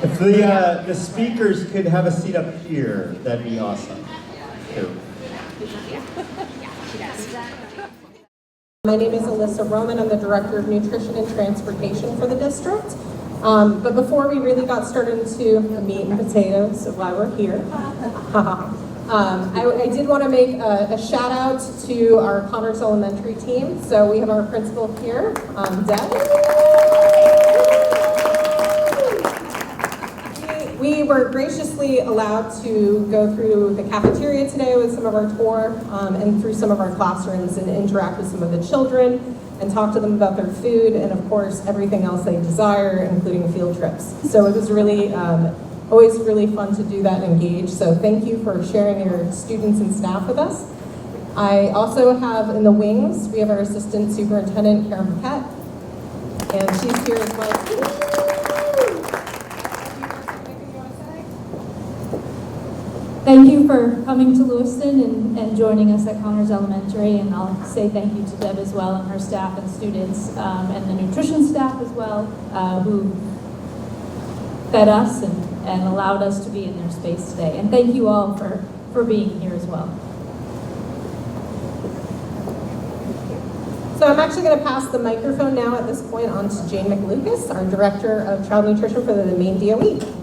If the speakers could have a seat up here, that'd be awesome. Too. My name is Alyssa Roman. I'm the Director of Nutrition and Transportation for the district. But before we really got started into the meat and potatoes of why we're here, I did want to make a shout out to our Connors Elementary team. So we have our principal here, Deb. We were graciously allowed to go through the cafeteria today with some of our tour and through some of our classrooms and interact with some of the children and talk to them about their food and of course everything else they desire, including field trips. So it was really always really fun to do that and engage. So thank you for sharing your students and staff with us. I also have in the wings, we have our Assistant Superintendent, Karen Paquette, and she's here as well too. Thank you for coming to Lewiston and joining us at Connors Elementary, and I'll say thank you to Deb as well and her staff and students and the nutrition staff as well who fed us and allowed us to be in their space today. And thank you all for being here as well. So I'm actually going to pass the microphone now at this point on to Jane McLucas, our Director of Child Nutrition for the Maine DOE.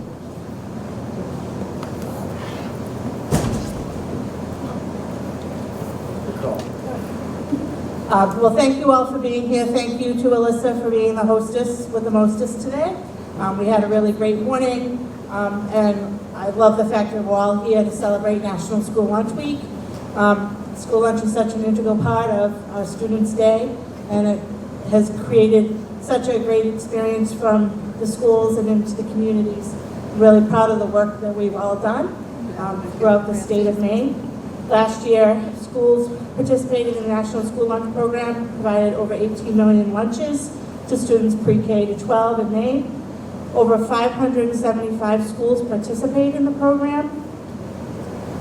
Well, thank you all for being here. Thank you to Alyssa for being the hostess with the mostest today. We had a really great morning, and I love the fact that we're all here to celebrate National School Lunch Week. School lunch is such an integral part of our students' day, and it has created such a great experience from the schools and into the communities. I'm really proud of the work that we've all done throughout the state of Maine. Last year, schools participating in the National School Lunch Program provided over 18 million lunches to students pre-K to 12 in Maine. Over 575 schools participate in the program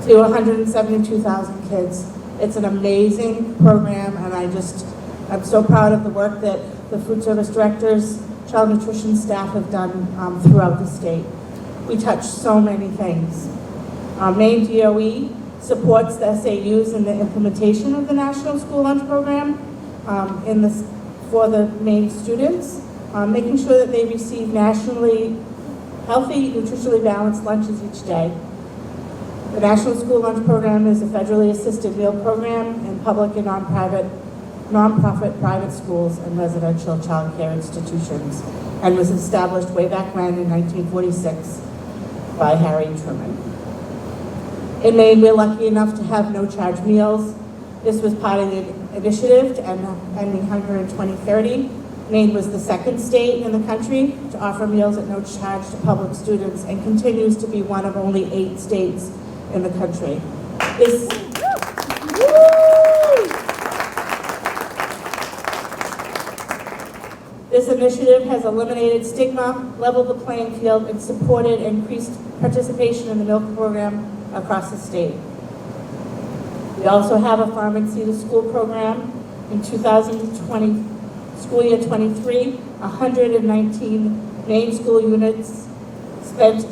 to 172,000 kids. It's an amazing program, and I'm so proud of the work that the food service directors, child nutrition staff have done throughout the state. We touch so many things. Maine DOE supports the SAUs in the implementation of the National School Lunch Program for the Maine students, making sure that they receive nationally healthy, nutritionally balanced lunches each day. The National School Lunch Program is a federally assisted meal program in public and nonprofit private schools and residential child care institutions, and was established way back when in 1946 by Harry Truman. In Maine, we're lucky enough to have no-charge meals. This was part of the initiative to ending hunger in 2030. Maine was the second state in the country to offer meals at no charge to public students and continues to be one of only 8 states in the country. This initiative has eliminated stigma, leveled the playing field, and supported increased participation in the milk program across the state. We also have a Farm and Sea to School program. In 2020, school year 23, 119 Maine school units spent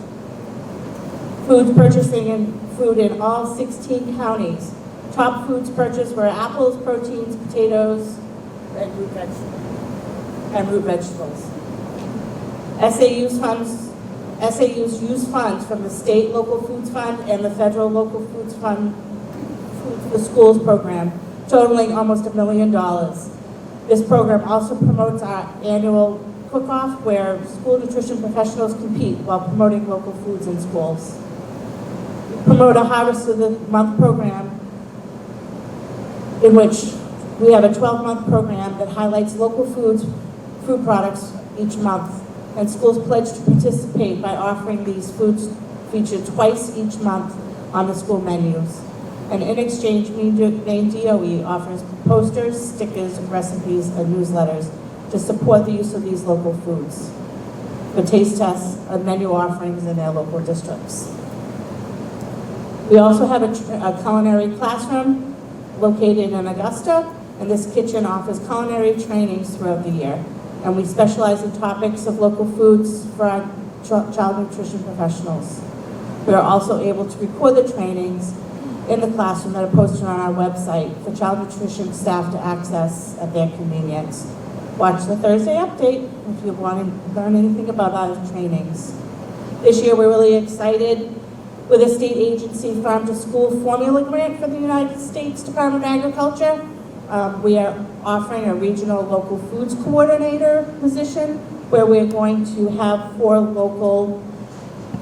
purchasing and food in all 16 counties. Top foods purchased were apples, proteins, potatoes, and root vegetables. SAUs use funds from the state local foods fund and the federal local foods fund Food for Schools program, totaling almost $1 million. This program also promotes our annual cook-off where school nutrition professionals compete while promoting local foods in schools. We promote a Harvest of the Month program in which we have a 12-month program that highlights local food products each month, and schools pledge to participate by offering these foods featured twice each month on the school menus. And in exchange, Maine DOE offers posters, stickers, recipes, and newsletters to support the use of these local foods, the taste tests, and menu offerings in their local districts. We also have a culinary classroom located in Augusta, and this kitchen offers culinary trainings throughout the year. And we specialize in topics of local foods for our child nutrition professionals. We are also able to record the trainings in the classroom that are posted on our website for child nutrition staff to access at their convenience. Watch the Thursday update if you want to learn anything about our trainings. This year we're really excited with a state agency Farm to School formula grant for the United States Department of Agriculture. We are offering a regional local foods coordinator position where we're going to have 4 local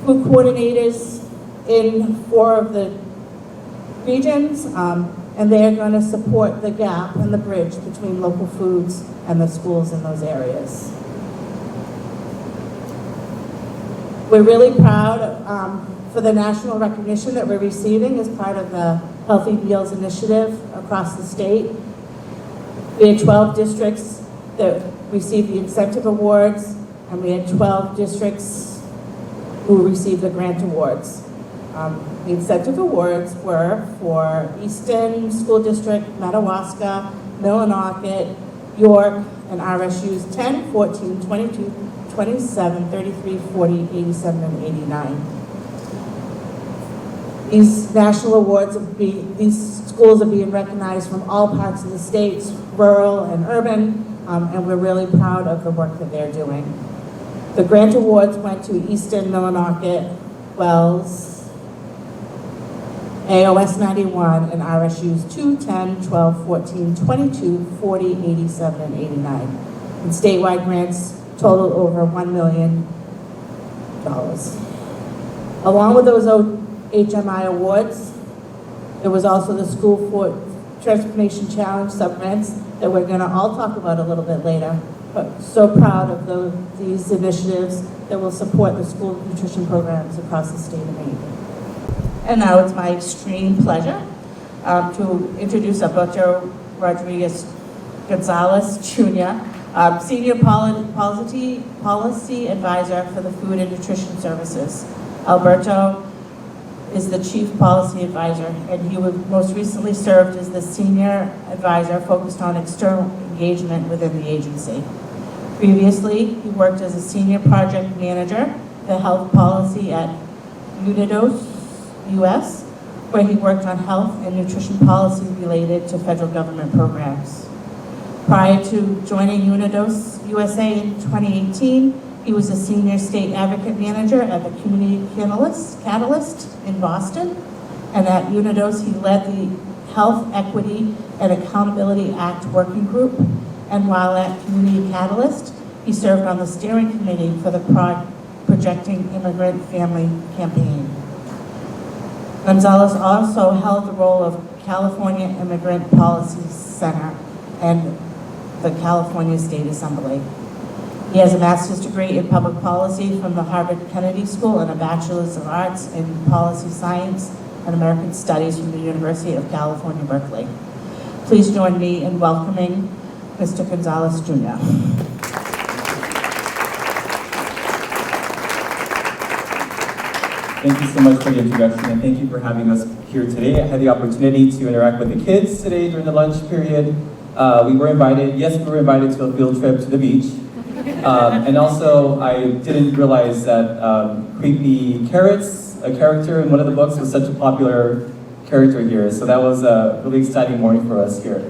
food coordinators in 4 of the regions, and they're going to support the gap and the bridge between local foods and the schools in those areas. We're really proud for the national recognition that we're receiving as part of the Healthy Meals Initiative across the state. We had 12 districts that received the incentive awards, and we had 12 districts who received the grant awards. The incentive awards were for Easton School District, Madawaska, Millinocket, York, and RSUs 10, 14, 22, 27, 33, 40, 87, and 89. These national awards, these schools are being recognized from all parts of the states, rural and urban, and we're really proud of the work that they're doing. The grant awards went to Easton, Millinocket, Wells, AOS 91, and RSUs 2, 10, 12, 14, 22, 40, 87, and 89. And statewide grants total over $1 million. Along with those HMI awards, there was also the School for Transformation Challenge sub-grants that we're going to all talk about a little bit later. But so proud of these initiatives that will support the school nutrition programs across the state of Maine. And now it's my extreme pleasure to introduce Alberto Rodriguez Gonzalez, Jr., Senior Policy Advisor for the Food and Nutrition Services. Alberto is the Chief Policy Advisor, and he most recently served as the Senior Advisor focused on external engagement within the agency. Previously, he worked as a Senior Project Manager for Health Policy at Unidos US, where he worked on health and nutrition policy related to federal government programs. Prior to joining Unidos USA in 2018, he was a Senior State Advocate Manager at the Community Catalyst in Boston, and at Unidos he led the Health Equity and Accountability Act Working Group, and while at Community Catalyst, he served on the steering committee for the Projecting Immigrant Family campaign. Gonzalez also held the role of California Immigrant Policy Center and the California State Assembly. He has a master's degree in public policy from the Harvard Kennedy School and a bachelor's of arts in policy science and American studies from the University of California, Berkeley. Please join me in welcoming Mr. Gonzalez, Jr. Thank you so much for the introduction, and thank you for having us here today. I had the opportunity to interact with the kids today during the lunch period. We were invited to a field trip to the beach. And also, I didn't realize that Creepy Carrots, a character in one of the books, was such a popular character here. So that was a really exciting morning for us here.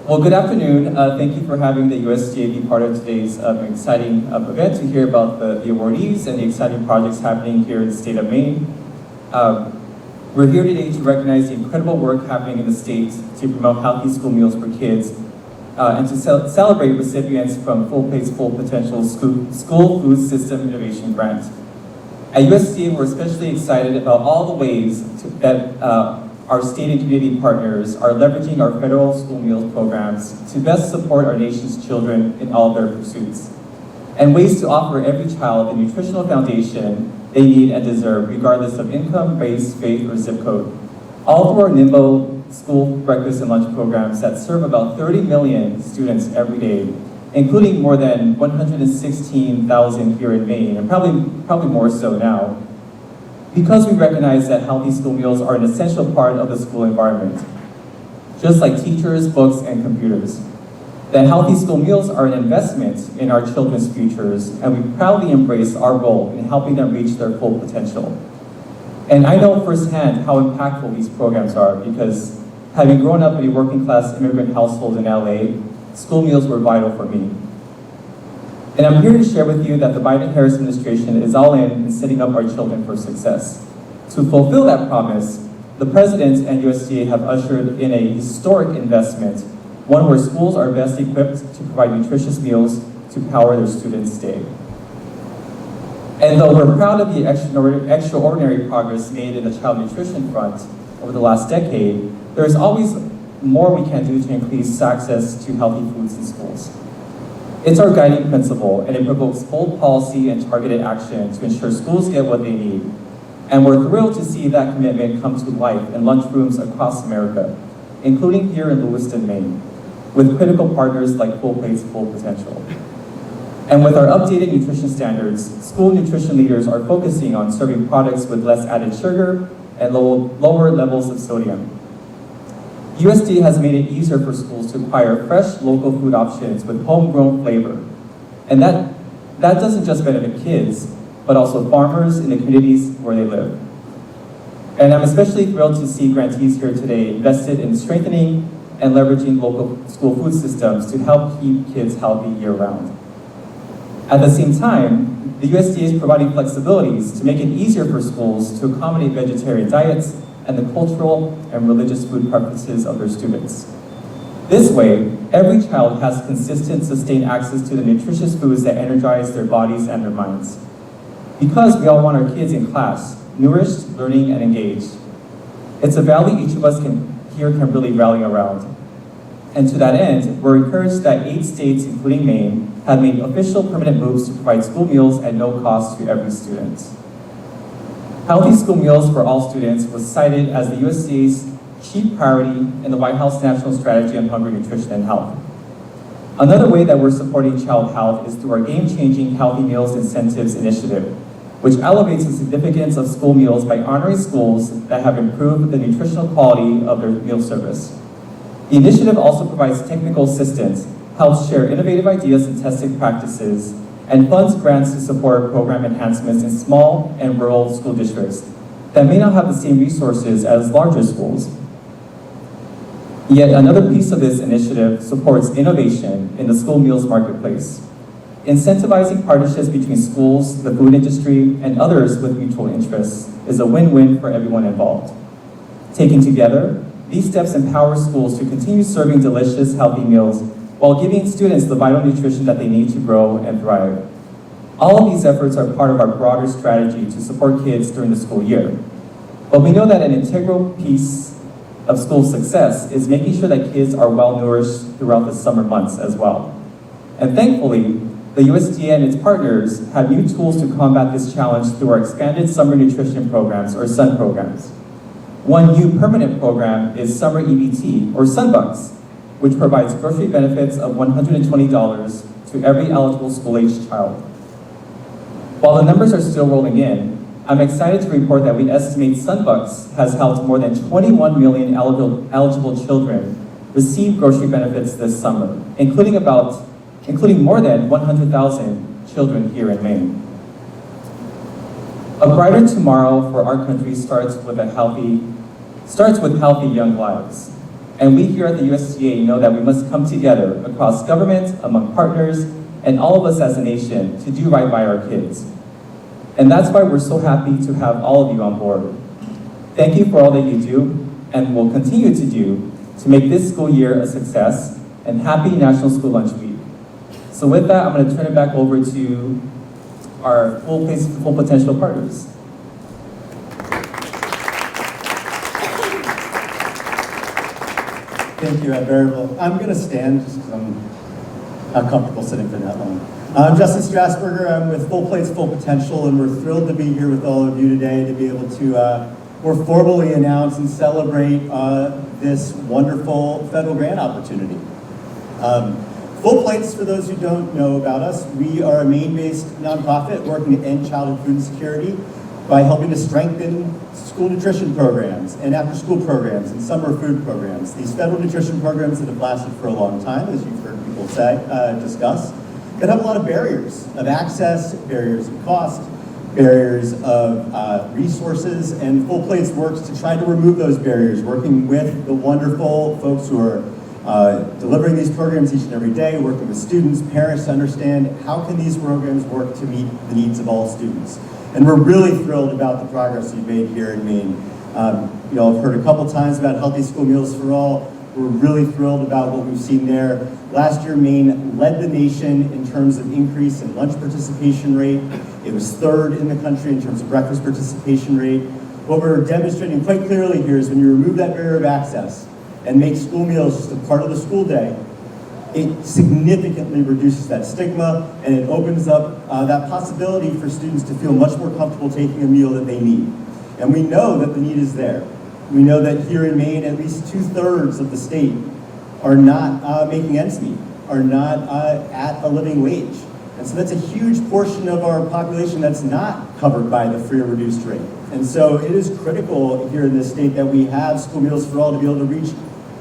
Well, good afternoon. Thank you for having the USDA be part of today's exciting event to hear about the awardees and the exciting projects happening here in the state of Maine. We're here today to recognize the incredible work happening in the state to promote healthy school meals for kids and to celebrate recipients from Full Plates, Full Potential School Food System Innovation Grant. At USDA, we're especially excited about all the ways that our state and community partners are leveraging our federal school meals programs to best support our nation's children in all their pursuits, and ways to offer every child the nutritional foundation they need and deserve, regardless of income, race, faith, or zip code. All through our nimble school breakfast and lunch programs that serve about 30 million students every day, including more than 116,000 here in Maine, and probably more so now, because we recognize that healthy school meals are an essential part of the school environment, just like teachers, books, and computers. that healthy school meals are an investment in our children's futures, and we proudly embrace our role in helping them reach their full potential. And I know firsthand how impactful these programs are because having grown up in a working class immigrant household in LA, school meals were vital for me. And I'm here to share with you that the Biden-Harris administration is all in setting up our children for success. To fulfill that promise, the President and USDA have ushered in a historic investment, one where schools are best equipped to provide nutritious meals to power their students' day. And though we're proud of the extraordinary progress made in the child nutrition front over the last decade, there's always more we can do to increase access to healthy foods in schools. It's our guiding principle, and it provokes bold policy and targeted action to ensure schools get what they need. And we're thrilled to see that commitment come to life in lunchrooms across America, including here in Lewiston, Maine, with critical partners like Full Plates, Full Potential. And with our updated nutrition standards, school nutrition leaders are focusing on serving products with less added sugar and lower levels of sodium. USDA has made it easier for schools to acquire fresh local food options with homegrown flavor. And that doesn't just benefit kids, but also farmers in the communities where they live. And I'm especially thrilled to see grantees here today invested in strengthening and leveraging local school food systems to help keep kids healthy year-round. At the same time, the USDA is providing flexibilities to make it easier for schools to accommodate vegetarian diets and the cultural and religious food preferences of their students. This way, every child has consistent, sustained access to the nutritious foods that energize their bodies and their minds. Because we all want our kids in class, nourished, learning, and engaged. It's a value each of us can really rally around. And to that end, we're encouraged that 8 states, including Maine, have made official permanent moves to provide school meals at no cost to every student. Healthy school meals for all students was cited as the USDA's chief priority in the White House National Strategy on Hunger, Nutrition, and Health. Another way that we're supporting child health is through our game-changing Healthy Meals Incentives Initiative, which elevates the significance of school meals by honoring schools that have improved the nutritional quality of their meal service. The initiative also provides technical assistance, helps share innovative ideas and testing practices, and funds grants to support program enhancements in small and rural school districts that may not have the same resources as larger schools. Yet another piece of this initiative supports innovation in the school meals marketplace, incentivizing partnerships between schools, the food industry, and others with mutual interests is a win-win for everyone involved. Taken together, these steps empower schools to continue serving delicious, healthy meals while giving students the vital nutrition that they need to grow and thrive. All of these efforts are part of our broader strategy to support kids during the school year. But we know that an integral piece of school success is making sure that kids are well-nourished throughout the summer months as well. And thankfully, the USDA and its partners have new tools to combat this challenge through our expanded summer nutrition programs, or SUN programs. One new permanent program is Summer EBT, or SunBucks, which provides grocery benefits of $120 to every eligible school-aged child. While the numbers are still rolling in, I'm excited to report that we estimate SunBucks has helped more than 21 million eligible children receive grocery benefits this summer, including more than 100,000 children here in Maine. A brighter tomorrow for our country starts with healthy young lives. And we here at the USDA know that we must come together across government, among partners, and all of us as a nation to do right by our kids. And that's why we're so happy to have all of you on board. Thank you for all that you do, and will continue to do, to make this school year a success, and happy National School Lunch Week. So with that, I'm going to turn it back over to our Full Plates, Full Potential partners. Thank you, very well. I'm going to stand just because I'm not comfortable sitting for that long. I'm Justin Strasburger. I'm with Full Plates, Full Potential, and we're thrilled to be here with all of you today to be able to more formally announce and celebrate this wonderful federal grant opportunity. Full Plates, for those who don't know about us, we are a Maine-based nonprofit working to end childhood food insecurity by helping to strengthen school nutrition programs and after-school programs and summer food programs. These federal nutrition programs that have lasted for a long time, as you've heard people discuss, that have a lot of barriers of access, barriers of cost, barriers of resources, and Full Plates works to try to remove those barriers, working with the wonderful folks who are delivering these programs each and every day, working with students, parents to understand how can these programs work to meet the needs of all students. And we're really thrilled about the progress we've made here in Maine. You know, I've heard a couple times about Healthy School Meals for All. We're really thrilled about what we've seen there. Last year, Maine led the nation in terms of increase in lunch participation rate. It was third in the country in terms of breakfast participation rate. What we're demonstrating quite clearly here is when you remove that barrier of access and make school meals just a part of the school day, it significantly reduces that stigma, and it opens up that possibility for students to feel much more comfortable taking a meal that they need. And we know that the need is there. We know that here in Maine, at least 2/3 of the state are not making ends meet, are not at a living wage. And so that's a huge portion of our population that's not covered by the free or reduced rate. And so it is critical here in this state that we have School Meals for All to be able to reach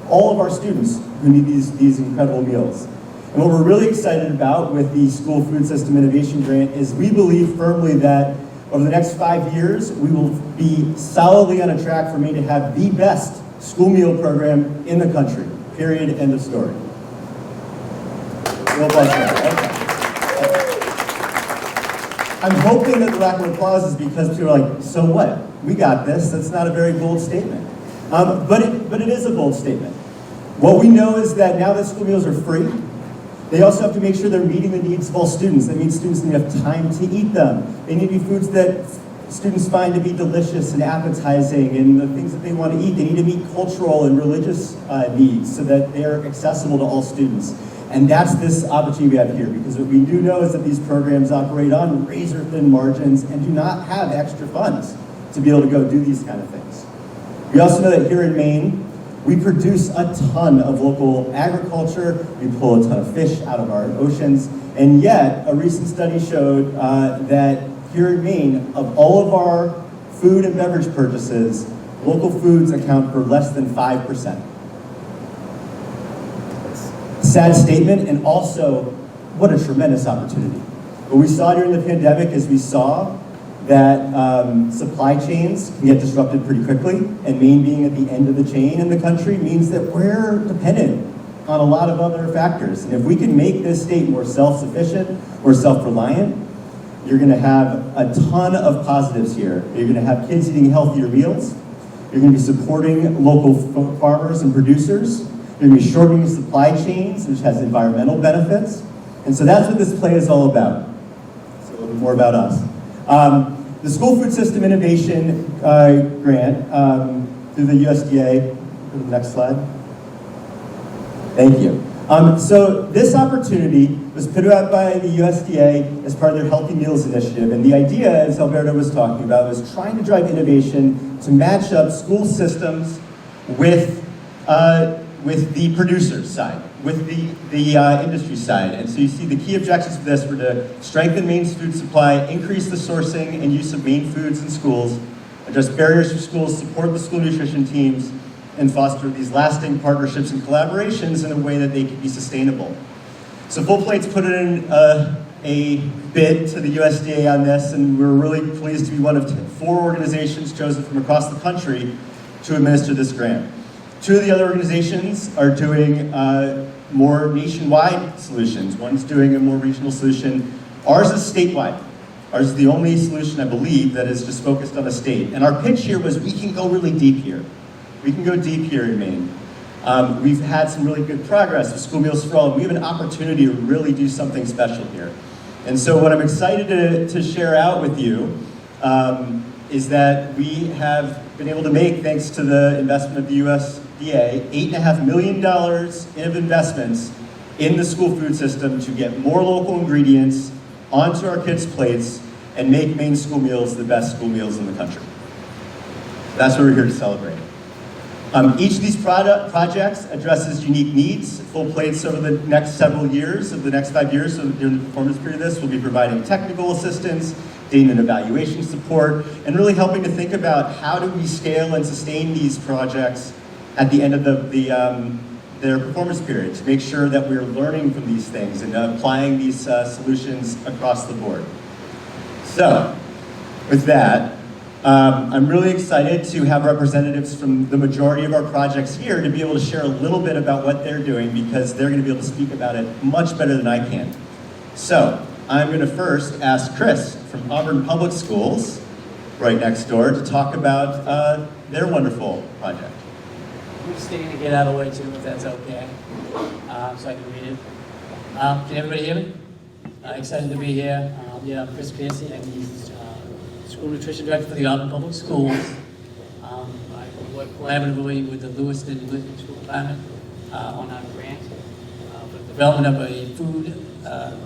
all of our students who need these incredible meals. And what we're really excited about with the School Food System Innovation Grant is we believe firmly that over the next 5 years, we will be solidly on a track for Maine to have the best school meal program in the country. Period, end of story. Well done. Okay. I'm hoping that the lack of applause is because people are like, so what? We got this. That's not a very bold statement. But it is a bold statement. What we know is that now that school meals are free, they also have to make sure they're meeting the needs of all students. That means students need to have time to eat them. They need to be foods that students find to be delicious and appetizing and the things that they want to eat. They need to meet cultural and religious needs so that they're accessible to all students. And that's this opportunity we have here, because what we do know is that these programs operate on razor-thin margins and do not have extra funds to be able to go do these kind of things. We also know that here in Maine, we produce a ton of local agriculture, we pull a ton of fish out of our oceans, and yet a recent study showed that here in Maine, of all of our food and beverage purchases, local foods account for less than 5%. Sad statement, and also what a tremendous opportunity. What we saw during the pandemic is we saw that supply chains can get disrupted pretty quickly, and Maine being at the end of the chain in the country means that we're dependent on a lot of other factors. And if we can make this state more self-sufficient or self-reliant, you're gonna have a ton of positives here. You're gonna have kids eating healthier meals, you're gonna be supporting local farmers and producers, you're gonna be shortening supply chains, which has environmental benefits. And so that's what this play is all about. So a little bit more about us. The School Food System Innovation Grant through the USDA. Go to the next slide. Thank you. So this opportunity was put out by the USDA as part of their Healthy Meals Initiative. And the idea, as Alberto was talking about, was trying to drive innovation to match up school systems with the producer's side, with the industry side. And so you see the key objectives for this were to strengthen Maine's food supply, increase the sourcing and use of Maine foods in schools, address barriers for schools, support the school nutrition teams, and foster these lasting partnerships and collaborations in a way that they can be sustainable. So Full Plates put in a bid to the USDA on this, and we're really pleased to be one of 4 organizations chosen from across the country to administer this grant. 2 of the other organizations are doing more nationwide solutions. One's doing a more regional solution. Ours is statewide. Ours is the only solution, I believe, that is just focused on a state. And our pitch here was we can go really deep here. We can go deep here in Maine. We've had some really good progress with School Meals for All, and we have an opportunity to really do something special here. And so what I'm excited to share out with you is that we have been able to make, thanks to the investment of the USDA, $8.5 million in investments in the school food system to get more local ingredients onto our kids' plates and make Maine school meals the best school meals in the country. That's what we're here to celebrate. Each of these projects addresses unique needs. Full Plates over the next several years, over the next 5 years, so during the performance period of this, we'll be providing technical assistance, data and evaluation support, and really helping to think about how do we scale and sustain these projects at the end of their performance period, to make sure that we're learning from these things and applying these solutions across the board. So, with that, I'm really excited to have representatives from the majority of our projects here to be able to share a little bit about what they're doing, because they're going to be able to speak about it much better than I can. So, I'm going to first ask Chris from Auburn Public Schools, right next door, to talk about their wonderful project. I'm staying to get out of the way too, if that's okay, so I can read it. Can everybody hear me? Excited to be here. Yeah, I'm Chris Piercy. I'm the School Nutrition Director for the Auburn Public Schools. I work collaboratively with the Lewiston and Lewiston School Department on our grant for the development of a food, a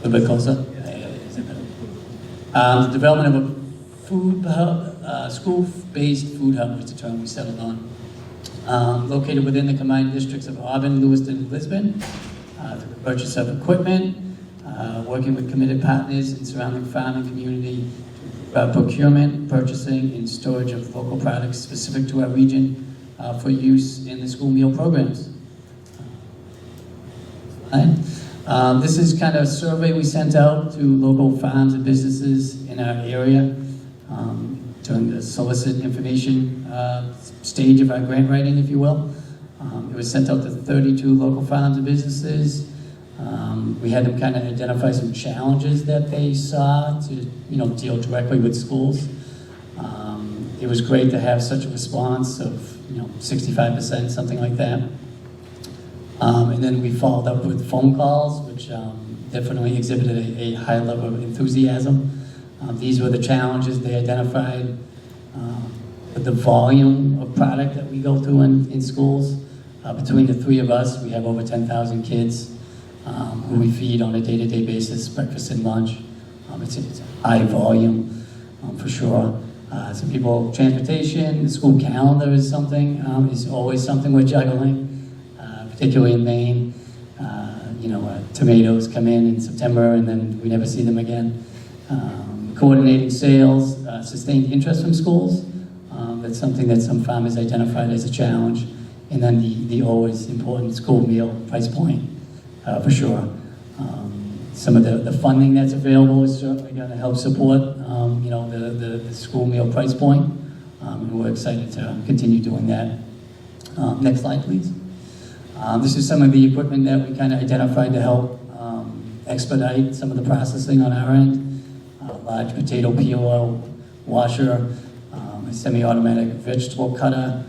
little bit closer. The development of a food hub, school-based food hub is the term we settled on. Located within the combined districts of Auburn, Lewiston, and Lisbon, through the purchase of equipment, working with committed partners in surrounding farming community, procurement, purchasing, and storage of local products specific to our region for use in the school meal programs. This is kind of a survey we sent out to local farms and businesses in our area during the solicit information stage of our grant writing, if you will. It was sent out to 32 local farms and businesses. We had them kind of identify some challenges that they saw to, deal directly with schools. It was great to have such a response of, 65%, something like that. And then we followed up with phone calls, which definitely exhibited a high level of enthusiasm. These were the challenges they identified. The volume of product that we go through in schools. Between the three of us, we have over 10,000 kids who we feed on a day-to-day basis, breakfast and lunch. It's a high volume, for sure. Some people, transportation, the school calendar is always something we're juggling, particularly in Maine. Tomatoes come in September and then we never see them again. Coordinating sales, sustained interest from schools. That's something that some farmers identified as a challenge. And then the always important school meal price point, for sure. Some of the funding that's available is certainly going to help support, the school meal price point. And we're excited to continue doing that. Next slide, please. This is some of the equipment that we kind of identified to help expedite some of the processing on our end. Large potato peeler, washer, a semi-automatic vegetable cutter,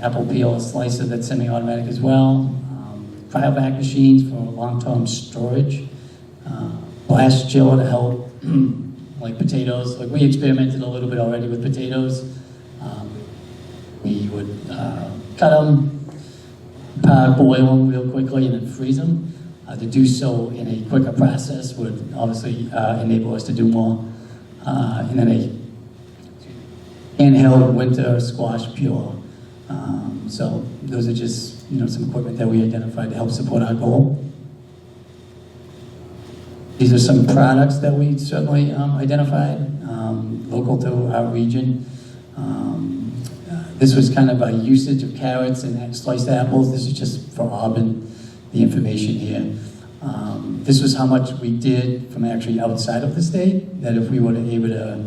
apple peel slicer that's semi-automatic as well, cryovac machines for long-term storage, blast chiller to help like potatoes. Like we experimented a little bit already with potatoes. We would cut them, boil them real quickly, and then freeze them. To do so in a quicker process would obviously enable us to do more. And then a handheld winter squash peeler. So those are just some equipment that we identified to help support our goal. These are some products that we certainly identified, local to our region. This was kind of a usage of carrots and sliced apples. This is just for Auburn, the information here. This was how much we did from actually outside of the state, that if we were able to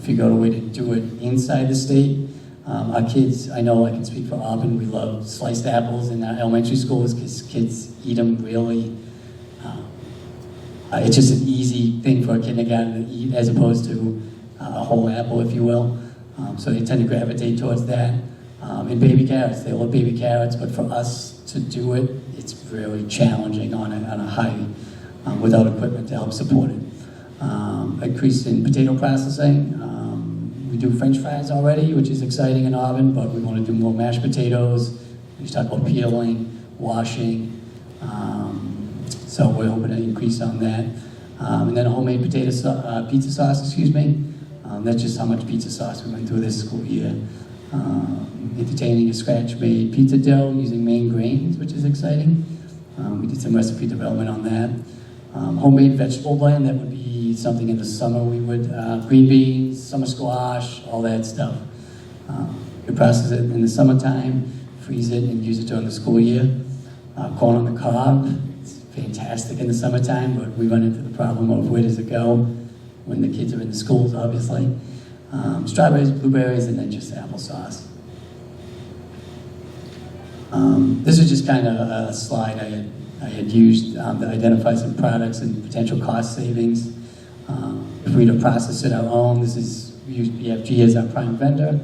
figure out a way to do it inside the state. Our kids, I know I can speak for Auburn, we love sliced apples in our elementary schools because kids eat them really. It's just an easy thing for a kindergarten to eat as opposed to a whole apple, if you will. So they tend to gravitate towards that. And baby carrots, they love baby carrots, but for us to do it, it's really challenging on a high, without equipment to help support it. Increase in potato processing. We do French fries already, which is exciting in Auburn, but we want to do more mashed potatoes. We talk about peeling, washing. So we're hoping to increase on that. And then a homemade pizza sauce, that's just how much pizza sauce we went through this school year. Entertaining a scratch-made pizza dough using Maine grains, which is exciting. We did some recipe development on that. Homemade vegetable blend, that would be something in the summer we would, green beans, summer squash, all that stuff. We process it in the summertime, freeze it, and use it during the school year. Corn on the cob, it's fantastic in the summertime, but we run into the problem of where does it go when the kids are in the schools, obviously. Strawberries, blueberries, and then just applesauce. This is just kind of a slide I had used to identify some products and potential cost savings. If we were to process it our own, we use BFG as our prime vendor.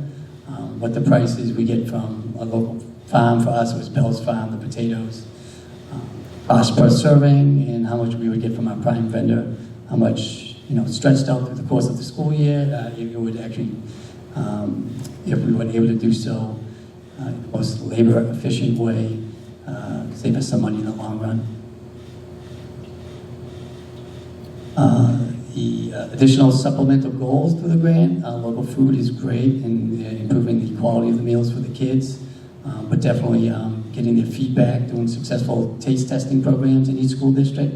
What the price is we get from a local farm, for us it was Bell's Farm, the potatoes. Cost per serving, and how much we would get from our prime vendor, how much, stretched out through the course of the school year, it would actually, if we were able to do so in the most labor efficient way, save us some money in the long run. The additional supplemental goals to the grant, local food is great in improving the quality of the meals for the kids, but definitely getting their feedback, doing successful taste testing programs in each school district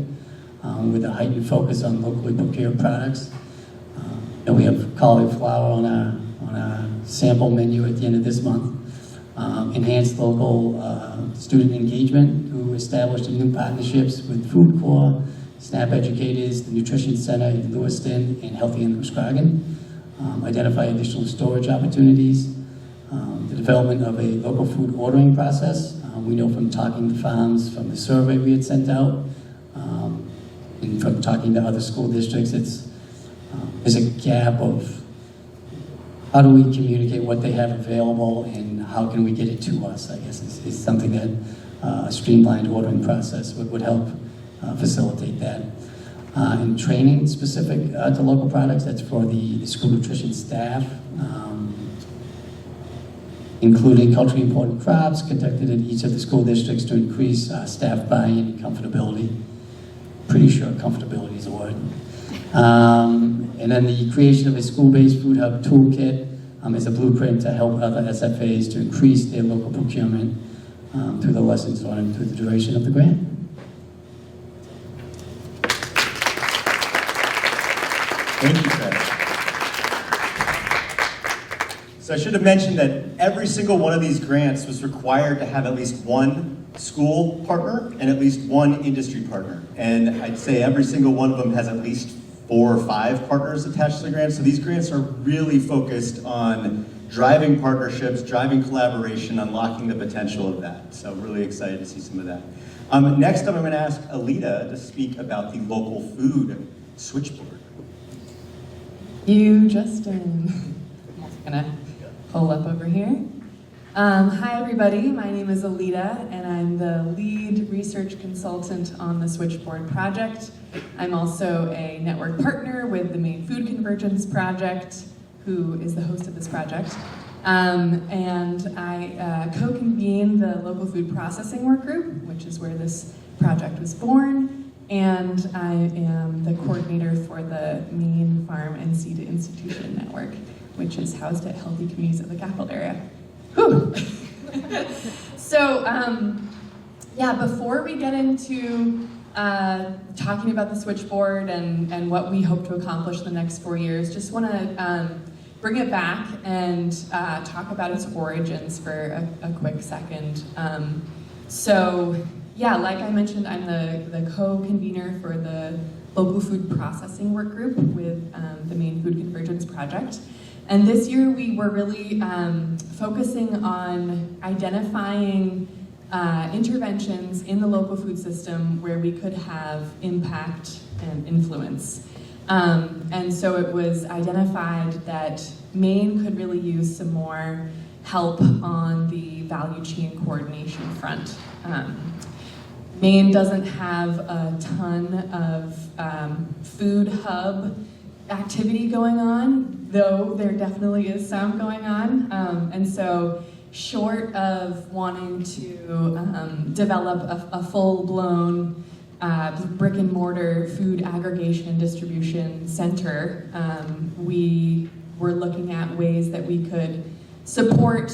with a heightened focus on locally procured products. And we have cauliflower on our sample menu at the end of this month. Enhanced local student engagement through established new partnerships with Food Corps, SNAP educators, the Nutrition Center in Lewiston, and Healthy in Muskegon. Identify additional storage opportunities. The development of a local food ordering process. We know from talking to farms, from the survey we had sent out, and from talking to other school districts, there's a gap of how do we communicate what they have available and how can we get it to us, I guess, is something that a streamlined ordering process would help facilitate that. And training specific to local products, that's for the school nutrition staff, including culturally important crops conducted in each of the school districts to increase staff buy-in and comfortability. Pretty sure comfortability is a word. And then the creation of a school-based food hub toolkit is a blueprint to help other SFAs to increase their local procurement through the lessons learned through the duration of the grant. Thank you, Chris. So I should have mentioned that every single one of these grants was required to have at least one school partner and at least one industry partner. And I'd say every single one of them has at least 4 or 5 partners attached to the grant. So these grants are really focused on driving partnerships, driving collaboration, unlocking the potential of that. So really excited to see some of that. Next up, I'm going to ask Alita to speak about the local food switchboard. You, Justin. I'm also gonna pull up over here. Hi everybody, my name is Alita and I'm the lead research consultant on the Switchboard project. I'm also a network partner with the Maine Food Convergence project, who is the host of this project. And I co-convene the local food processing work group, which is where this project was born. And I am the coordinator for the Maine Farm and Sea to Institution network, which is housed at Healthy Communities of the Capital Area. Whew. So, yeah, before we get into talking about the switchboard and what we hope to accomplish in the next 4 years, just want to bring it back and talk about its origins for a quick second. So, yeah, like I mentioned, I'm the co-convener for the local food processing work group with the Maine Food Convergence project. And this year we were really focusing on identifying interventions in the local food system where we could have impact and influence. And so it was identified that Maine could really use some more help on the value chain coordination front. Maine doesn't have a ton of food hub activity going on, though there definitely is some going on. And so short of wanting to develop a full-blown brick and mortar food aggregation and distribution center, we were looking at ways that we could support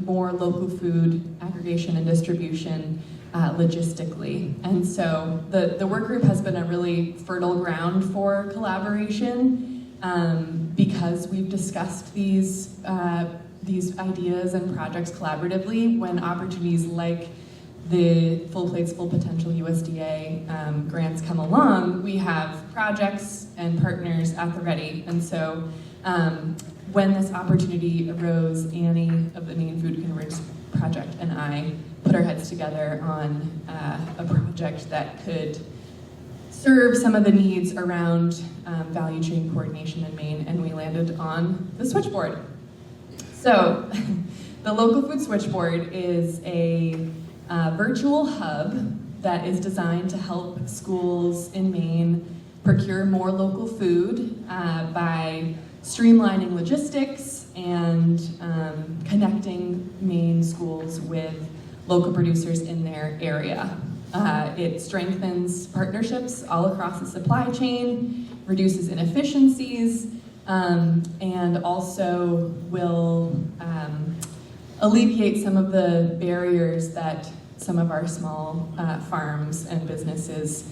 more local food aggregation and distribution logistically. And so the work group has been a really fertile ground for collaboration because we've discussed these ideas and projects collaboratively when opportunities like the Full Plates, Full Potential USDA grants come along. We have projects and partners at the ready. And so when this opportunity arose, Annie of the Maine Food Convergence project and I put our heads together on a project that could serve some of the needs around value chain coordination in Maine, and we landed on the switchboard. So the Local Food Switchboard is a virtual hub that is designed to help schools in Maine procure more local food by streamlining logistics and connecting Maine schools with local producers in their area. It strengthens partnerships all across the supply chain, reduces inefficiencies, and also will alleviate some of the barriers that some of our small farms and businesses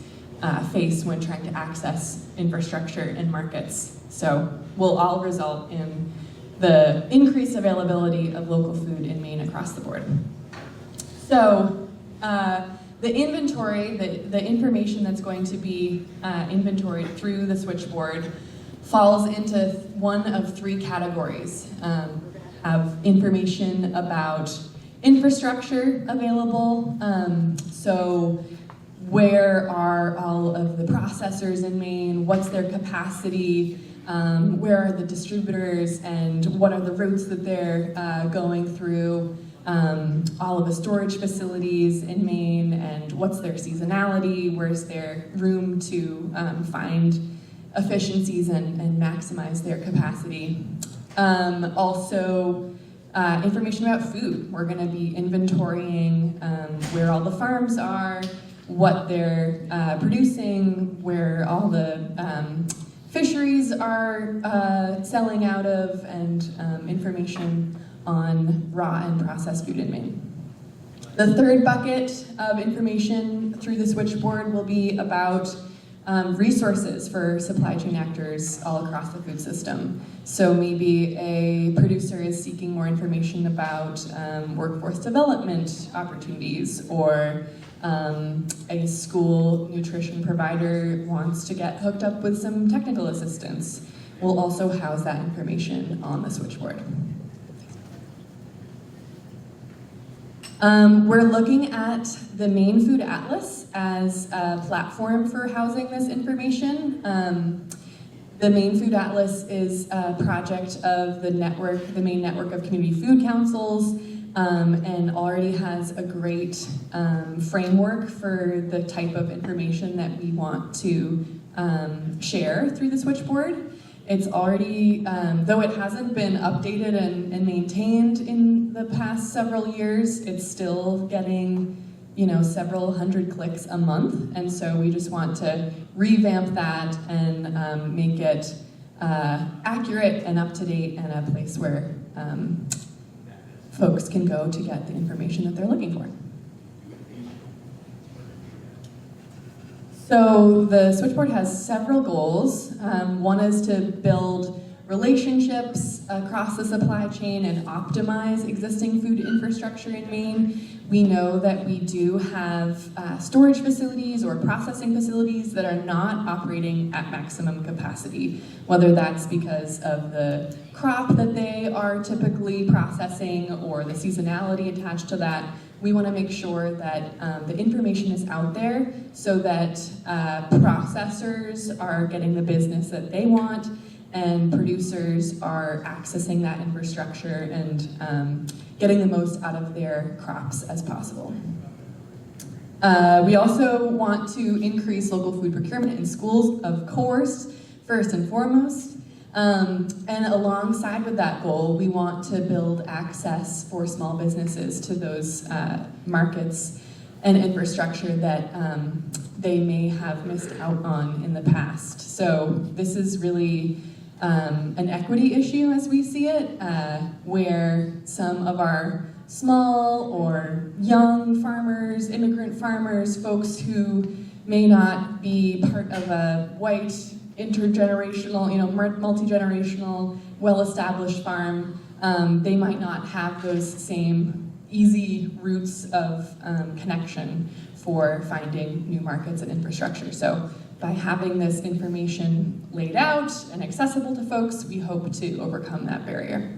face when trying to access infrastructure and markets. So will all result in the increased availability of local food in Maine across the board. So the inventory, the information that's going to be inventoried through the switchboard falls into one of three categories. Have information about infrastructure available, so where are all of the processors in Maine, what's their capacity, where are the distributors, and what are the routes that they're going through, all of the storage facilities in Maine, and what's their seasonality, where's their room to find efficiencies and maximize their capacity. Also, information about food. We're going to be inventorying where all the farms are, what they're producing, where all the fisheries are selling out of, and information on raw and processed food in Maine. The third bucket of information through the switchboard will be about resources for supply chain actors all across the food system. So maybe a producer is seeking more information about workforce development opportunities, or a school nutrition provider wants to get hooked up with some technical assistance. We'll also house that information on the switchboard. We're looking at the Maine Food Atlas as a platform for housing this information. The Maine Food Atlas is a project of the Maine Network of Community Food Councils, and already has a great framework for the type of information that we want to share through the switchboard. It's already, though it hasn't been updated and maintained in the past several years, it's still getting, several hundred clicks a month. And so we just want to revamp that and make it accurate and up to date, and a place where folks can go to get the information that they're looking for. So the switchboard has several goals. One is to build relationships across the supply chain and optimize existing food infrastructure in Maine. We know that we do have storage facilities or processing facilities that are not operating at maximum capacity, whether that's because of the crop that they are typically processing or the seasonality attached to that. We want to make sure that the information is out there so that processors are getting the business that they want, and producers are accessing that infrastructure and getting the most out of their crops as possible. We also want to increase local food procurement in schools, of course, first and foremost. And alongside with that goal, we want to build access for small businesses to those markets and infrastructure that they may have missed out on in the past. So this is really an equity issue as we see it, where some of our small or young farmers, immigrant farmers, folks who may not be part of a white, intergenerational, multi-generational, well-established farm. They might not have those same easy routes of connection for finding new markets and infrastructure. So by having this information laid out and accessible to folks, we hope to overcome that barrier.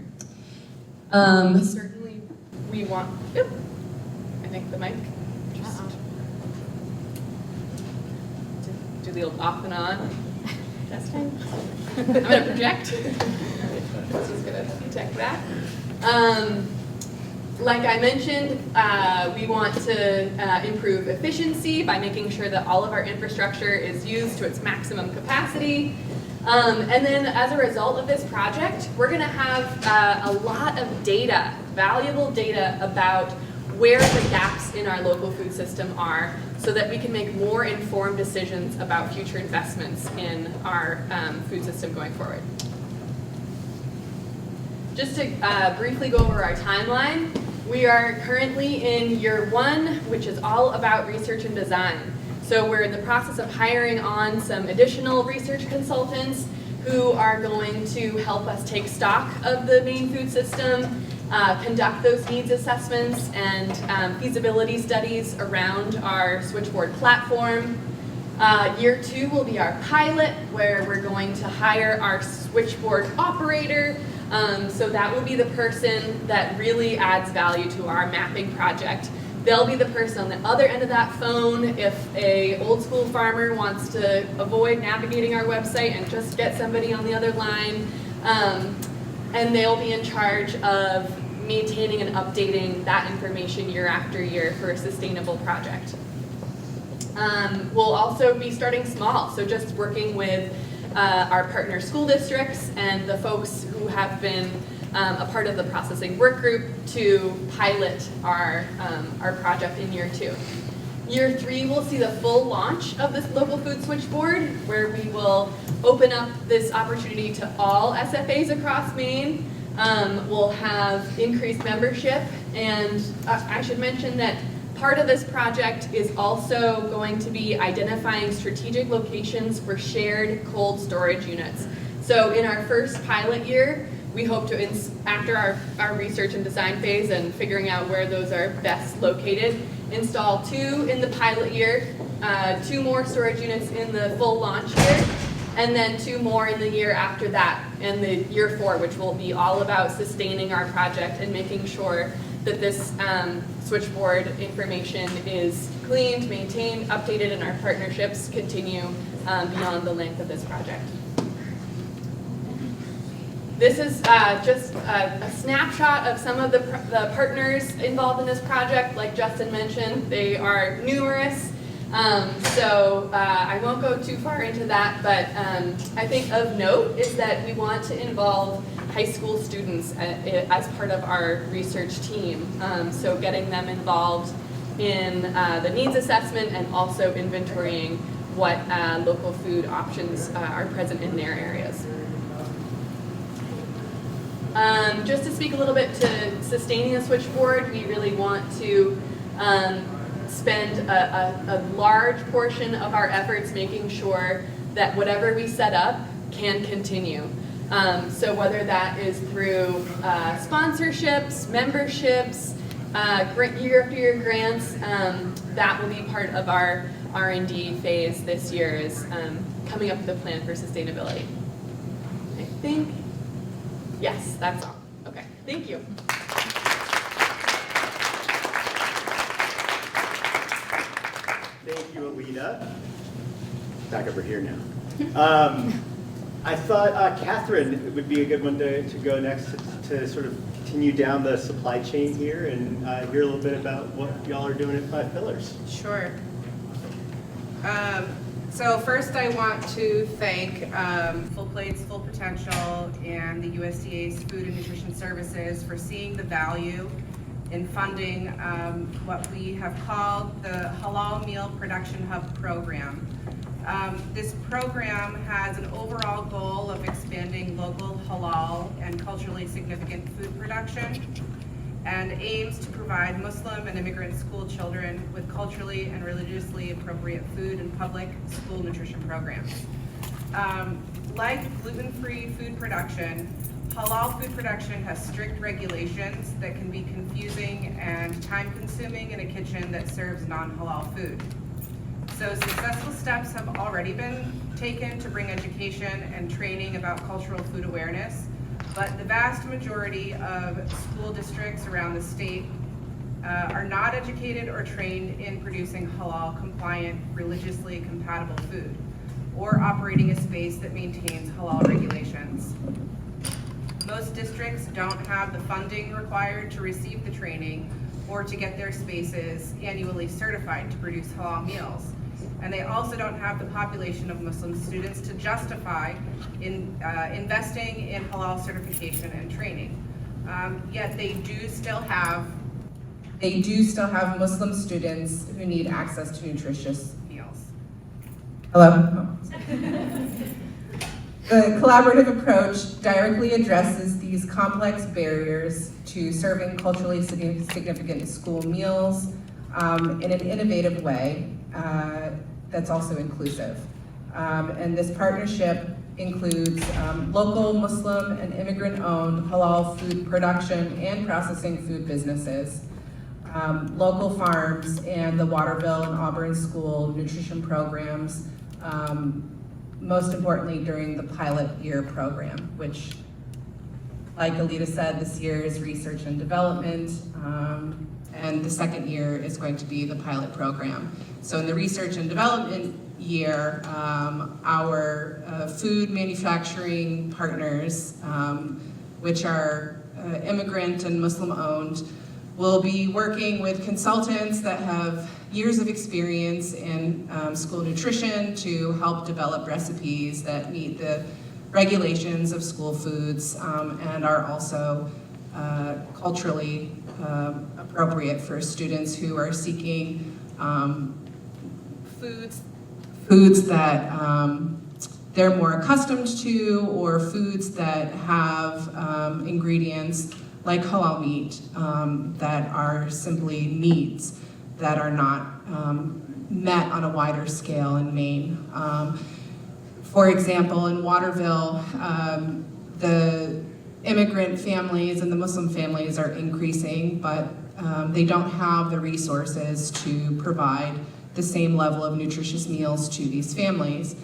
Certainly, we want, I think the mic, just do the old off and on. Testing. I'm gonna project. This is gonna detect that. Like I mentioned, we want to improve efficiency by making sure that all of our infrastructure is used to its maximum capacity. And then as a result of this project, we're going to have a lot of data, valuable data about where the gaps in our local food system are so that we can make more informed decisions about future investments in our food system going forward. Just to briefly go over our timeline, we are currently in year 1, which is all about research and design. So we're in the process of hiring on some additional research consultants who are going to help us take stock of the Maine food system, conduct those needs assessments and feasibility studies around our switchboard platform. Year 2 will be our pilot, where we're going to hire our switchboard operator. So that will be the person that really adds value to our mapping project. They'll be the person on the other end of that phone if a old school farmer wants to avoid navigating our website and just get somebody on the other line. And they'll be in charge of maintaining and updating that information year after year for a sustainable project. We'll also be starting small, so just working with our partner school districts and the folks who have been a part of the processing work group to pilot our project in year 2. Year 3 will see the full launch of this local food switchboard, where we will open up this opportunity to all SFAs across Maine. We'll have increased membership, and I should mention that part of this project is also going to be identifying strategic locations for shared cold storage units. So in our first pilot year, we hope to, after our research and design phase and figuring out where those are best located, install 2 in the pilot year, 2 more storage units in the full launch year, and then 2 more in the year after that, and the year 4, which will be all about sustaining our project and making sure that this switchboard information is cleaned, maintained, updated, and our partnerships continue beyond the length of this project. This is just a snapshot of some of the partners involved in this project. Like Justin mentioned, they are numerous. So I won't go too far into that, but I think of note is that we want to involve high school students as part of our research team. So getting them involved in the needs assessment and also inventorying what local food options are present in their areas. Just to speak a little bit to sustaining a switchboard, we really want to spend a large portion of our efforts making sure that whatever we set up can continue. So whether that is through sponsorships, memberships, year after year grants, that will be part of our R&D phase this year, is coming up with a plan for sustainability. I think, yes, that's all. Okay, thank you. Thank you, Alita. Back over here now. I thought Catherine would be a good one to go next to sort of continue down the supply chain here and hear a little bit about what y'all are doing at 5 Pillars. Sure. So first I want to thank Full Plates, Full Potential, and the USDA's Food and Nutrition Services for seeing the value in funding what we have called the Halal Meal Production Hub program. This program has an overall goal of expanding local halal and culturally significant food production. and aims to provide Muslim and immigrant school children with culturally and religiously appropriate food and public school nutrition programs. Like gluten-free food production, halal food production has strict regulations that can be confusing and time-consuming in a kitchen that serves non-halal food. So successful steps have already been taken to bring education and training about cultural food awareness, but the vast majority of school districts around the state are not educated or trained in producing halal-compliant, religiously compatible food, or operating a space that maintains halal regulations. Most districts don't have the funding required to receive the training or to get their spaces annually certified to produce halal meals. And they also don't have the population of Muslim students to justify investing in halal certification and training. Yet they do still have Muslim students who need access to nutritious meals. Hello? The collaborative approach directly addresses these complex barriers to serving culturally significant school meals in an innovative way that's also inclusive. And this partnership includes local Muslim and immigrant-owned halal food production and processing food businesses, local farms, and the Waterville and Auburn School nutrition programs, most importantly during the pilot year program, which, like Alita said, this year is research and development, and the second year is going to be the pilot program. So in the research and development year, our food manufacturing partners, which are immigrant and Muslim owned, will be working with consultants that have years of experience in school nutrition to help develop recipes that meet the regulations of school foods and are also culturally appropriate for students who are seeking foods that they're more accustomed to, or foods that have ingredients like halal meat that are simply needs that are not met on a wider scale in Maine. For example, in Waterville, the immigrant families and the Muslim families are increasing, but they don't have the resources to provide the same level of nutritious meals to these families.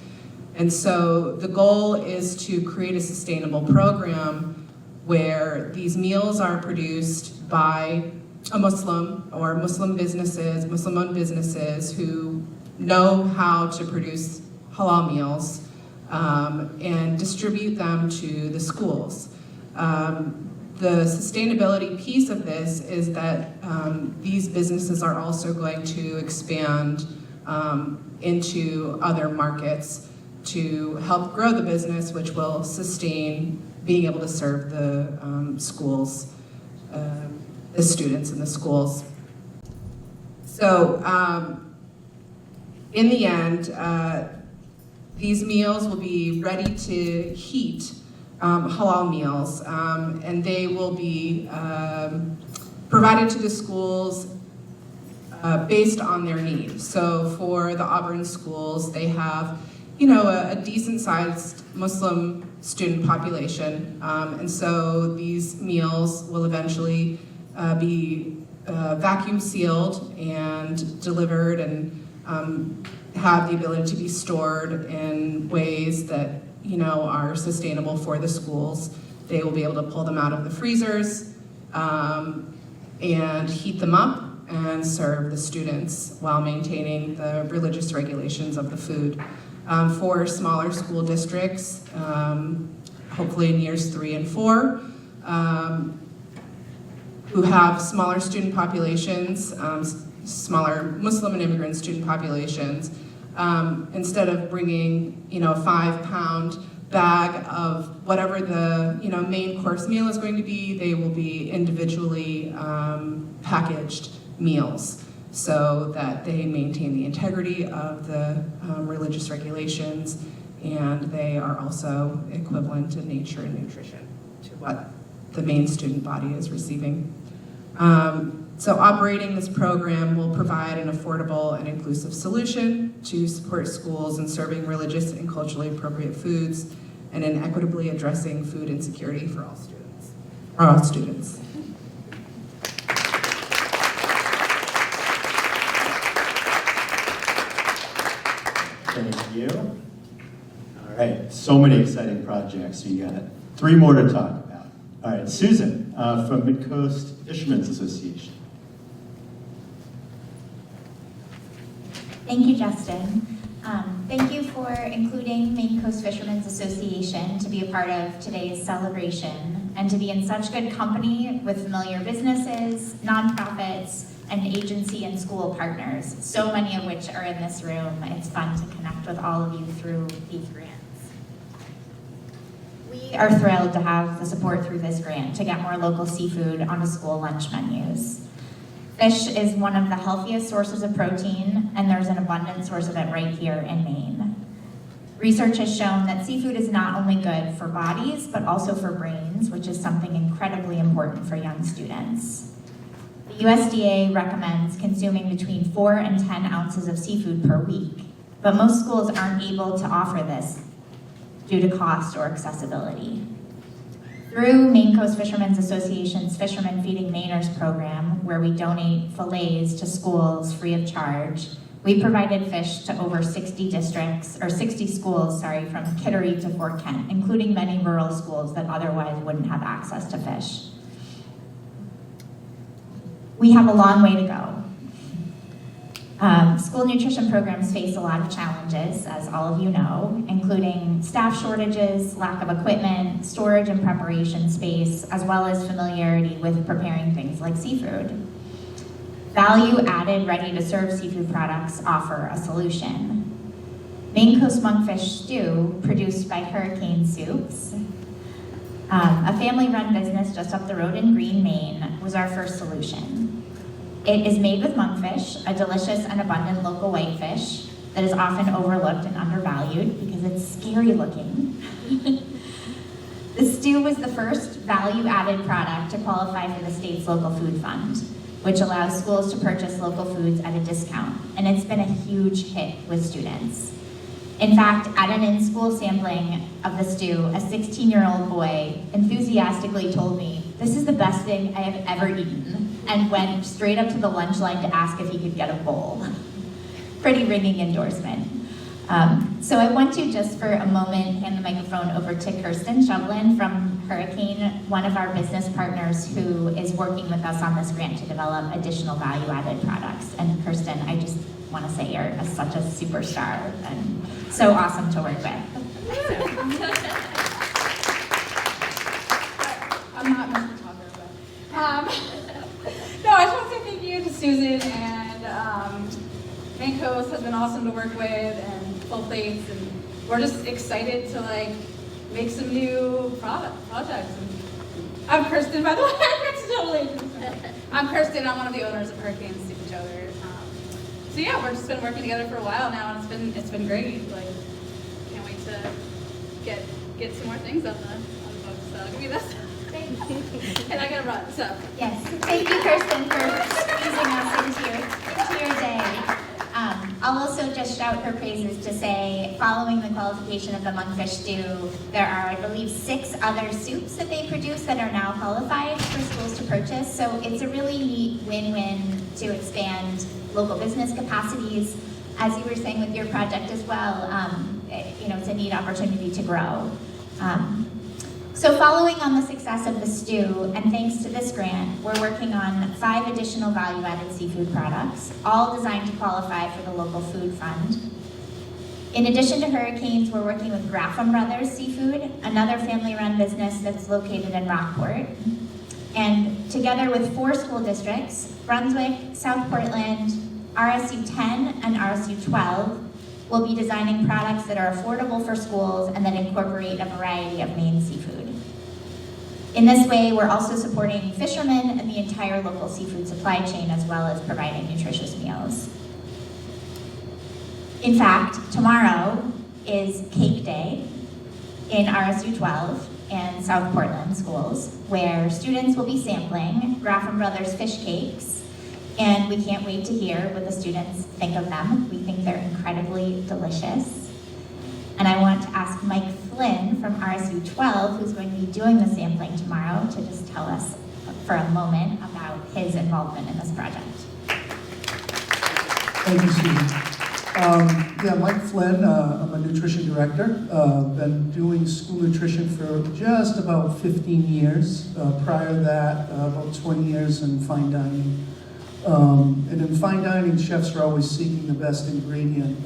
And so the goal is to create a sustainable program where these meals are produced by a Muslim or Muslim businesses, Muslim-owned businesses who know how to produce halal meals and distribute them to the schools. The sustainability piece of this is that these businesses are also going to expand into other markets to help grow the business, which will sustain being able to serve the schools, the students in the schools. So in the end, these meals will be ready to heat halal meals, and they will be provided to the schools based on their needs. So for the Auburn schools, they have, a decent-sized Muslim student population, and so these meals will eventually be vacuum sealed and delivered and have the ability to be stored in ways that are sustainable for the schools. They will be able to pull them out of the freezers and heat them up and serve the students while maintaining the religious regulations of the food. For smaller school districts, hopefully in years 3 and 4, who have smaller student populations, smaller Muslim and immigrant student populations, instead of bringing, a 5-pound bag of whatever the, main course meal is going to be, they will be individually packaged meals so that they maintain the integrity of the religious regulations, and they are also equivalent in nature and nutrition to what the Maine student body is receiving. So operating this program will provide an affordable and inclusive solution to support schools in serving religious and culturally appropriate foods and in equitably addressing food insecurity for all students. Thank you. All right, so many exciting projects. You got 3 more to talk about. All right, Susan from Midcoast Fishermen's Association. Thank you, Justin. Thank you for including Maine Coast Fishermen's Association to be a part of today's celebration and to be in such good company with familiar businesses, nonprofits, and agency and school partners, so many of which are in this room. It's fun to connect with all of you through these grants. We are thrilled to have the support through this grant to get more local seafood onto school lunch menus. Fish is one of the healthiest sources of protein, and there's an abundant source of it right here in Maine. Research has shown that seafood is not only good for bodies, but also for brains, which is something incredibly important for young students. The USDA recommends consuming between 4 and 10 ounces of seafood per week, but most schools aren't able to offer this due to cost or accessibility. Through Maine Coast Fishermen's Association's Fishermen Feeding Mainers program, where we donate fillets to schools free of charge, we provided fish to over 60 schools, from Kittery to Fort Kent, including many rural schools that otherwise wouldn't have access to fish. We have a long way to go. School nutrition programs face a lot of challenges, as all of you know, including staff shortages, lack of equipment, storage and preparation space, as well as familiarity with preparing things like seafood. Value-added, ready-to-serve seafood products offer a solution. Maine Coast Monkfish Stew, produced by Hurricane Soups, a family-run business just up the road in Green, Maine, was our first solution. It is made with monkfish, a delicious and abundant local whitefish that is often overlooked and undervalued because it's scary looking. The stew was the first value-added product to qualify for the state's local food fund, which allows schools to purchase local foods at a discount, and it's been a huge hit with students. In fact, at an in-school sampling of the stew, a 16-year-old boy enthusiastically told me, "This is the best thing I have ever eaten," and went straight up to the lunch line to ask if he could get a bowl. Pretty ringing endorsement. So I want to just for a moment hand the microphone over to Kirsten Shovlin from Hurricane, one of our business partners who is working with us on this grant to develop additional value-added products. And Kirsten, I just want to say you're such a superstar and so awesome to work with. I'm not Mr. Talker, but no, I just want to say thank you to Susan and Maine Coast has been awesome to work with, and Full Plates, and we're just excited to make some new projects. And I'm Kirsten, by the way. I'm Kirsten. I'm one of the owners of Hurricane Soup and Chowder. So yeah, we've just been working together for a while now, and it's been great. Can't wait to get some more things on the books. So give me this. And I gotta run, so. Yes, thank you, Kirsten, for squeezing us into your day. I'll also just shout her praises to say, following the qualification of the monkfish stew, there are, I believe, 6 other soups that they produce that are now qualified for schools to purchase. So it's a really neat win-win to expand local business capacities. As you were saying with your project as well, it's a neat opportunity to grow. So following on the success of the stew, and thanks to this grant, we're working on 5 additional value-added seafood products, all designed to qualify for the local food fund. In addition to Hurricanes, we're working with Graffam Brothers Seafood, another family-run business that's located in Rockport. And together with 4 school districts, Brunswick, South Portland, RSU 10, and RSU 12, we'll be designing products that are affordable for schools and that incorporate a variety of Maine seafood. In this way, we're also supporting fishermen and the entire local seafood supply chain, as well as providing nutritious meals. In fact, tomorrow is Cake Day in RSU 12, and South Portland schools, where students will be sampling Graffin Brothers fish cakes, and we can't wait to hear what the students think of them. We think they're incredibly delicious. And I want to ask Mike Flynn from RSU 12, who's going to be doing the sampling tomorrow, to just tell us for a moment about his involvement in this project. Thank you, Susan. Mike Flynn, I'm a nutrition director. Been doing school nutrition for just about 15 years. Prior to that, about 20 years in fine dining. And in fine dining, chefs are always seeking the best ingredient.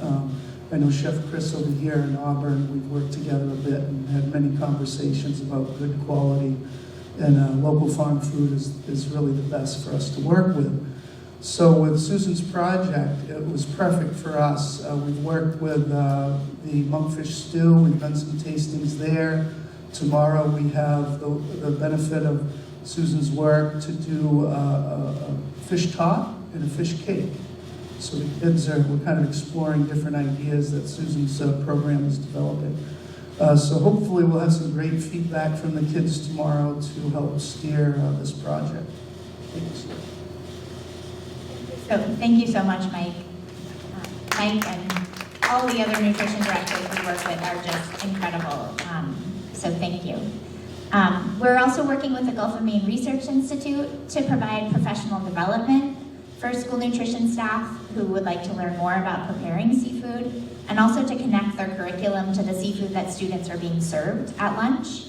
I know Chef Chris over here in Auburn, we've worked together a bit and had many conversations about good quality. And local farm food is really the best for us to work with. So with Susan's project, it was perfect for us. We've worked with the monkfish stew. We've done some tastings there. Tomorrow we have the benefit of Susan's work to do a fish top and a fish cake. So the kids we're kind of exploring different ideas that Susan's program is developing. So hopefully we'll have some great feedback from the kids tomorrow to help steer this project. Thanks. So thank you so much, Mike. Mike and all the other nutrition directors we work with are just incredible. So thank you. We're also working with the Gulf of Maine Research Institute to provide professional development for school nutrition staff who would like to learn more about preparing seafood, and also to connect their curriculum to the seafood that students are being served at lunch.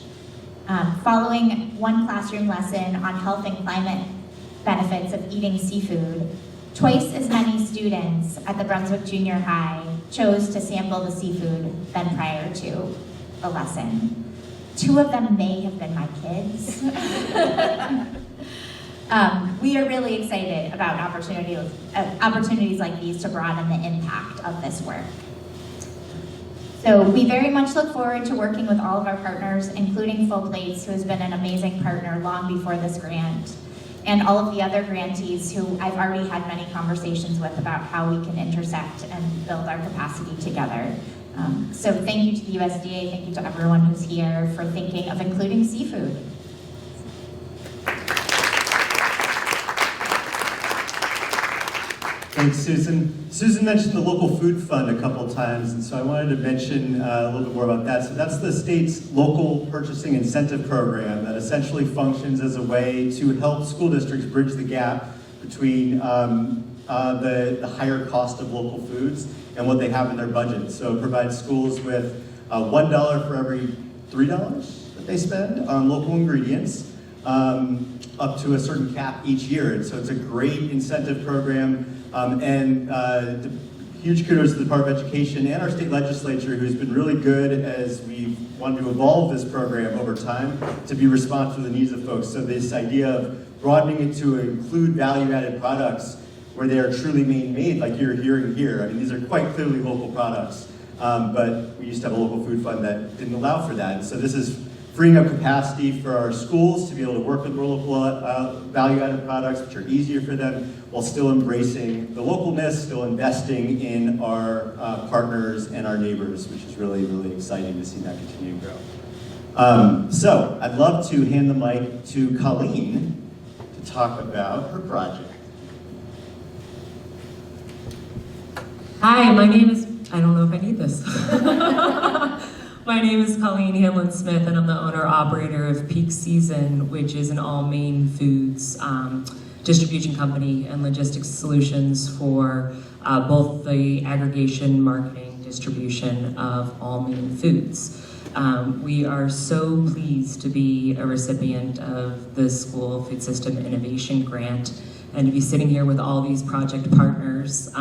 Following one classroom lesson on health and climate benefits of eating seafood, twice as many students at the Brunswick Junior High chose to sample the seafood than prior to the lesson. 2 of them may have been my kids. We are really excited about opportunities like these to broaden the impact of this work. So we very much look forward to working with all of our partners, including Full Plates, who has been an amazing partner long before this grant, and all of the other grantees who I've already had many conversations with about how we can intersect and build our capacity together. So thank you to the USDA, thank you to everyone who's here for thinking of including seafood. Thanks, Susan. Susan mentioned the local food fund a couple times, and so I wanted to mention a little bit more about that. So that's the state's local purchasing incentive program that essentially functions as a way to help school districts bridge the gap between the higher cost of local foods and what they have in their budget. So it provides schools with $1 for every $3 that they spend on local ingredients, up to a certain cap each year. And so it's a great incentive program. Huge kudos to the Department of Education and our state legislature, who's been really good as we've wanted to evolve this program over time to be responsive to the needs of folks. So this idea of broadening it to include value-added products where they are truly Maine-made, like you're hearing here. I mean, these are quite clearly local products, but we used to have a local food fund that didn't allow for that. And so this is freeing up capacity for our schools to be able to work with local value-added products, which are easier for them, while still embracing the localness, still investing in our partners and our neighbors, which is really, really exciting to see that continue to grow. So I'd love to hand the mic to Colleen to talk about her project. Hi, my name is, I don't know if I need this. My name is Colleen Hamlin-Smith, and I'm the owner-operator of Peak Season, which is an all Maine Foods distribution company and logistics solutions for both the aggregation, marketing, distribution of all Maine Foods. We are so pleased to be a recipient of the School Food System Innovation Grant and to be sitting here with all these project partners,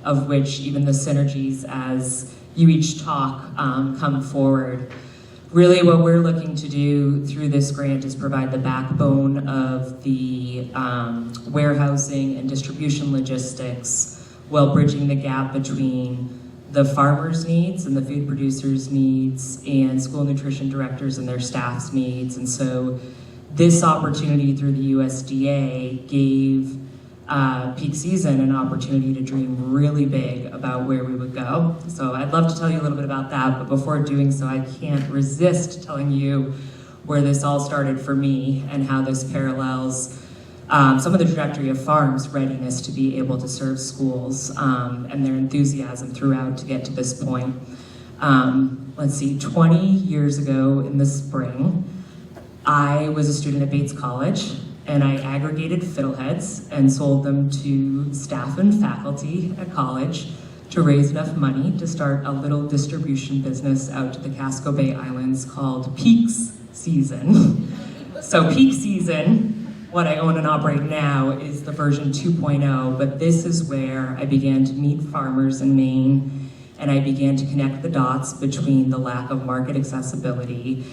of which even the synergies as you each talk come forward. Really what we're looking to do through this grant is provide the backbone of the warehousing and distribution logistics while bridging the gap between the farmers' needs and the food producers' needs and school nutrition directors and their staff's needs. And so this opportunity through the USDA gave peak season an opportunity to dream really big about where we would go. So I'd love to tell you a little bit about that, but before doing so, I can't resist telling you where this all started for me and how this parallels some of the trajectory of farms' readiness to be able to serve schools and their enthusiasm throughout to get to this point. Let's see, 20 years ago in the spring, I was a student at Bates College, and I aggregated fiddleheads and sold them to staff and faculty at college to raise enough money to start a little distribution business out to the Casco Bay Islands called Peaks Season. So Peak Season, what I own and operate now, is the version 2.0, but this is where I began to meet farmers in Maine, and I began to connect the dots between the lack of market accessibility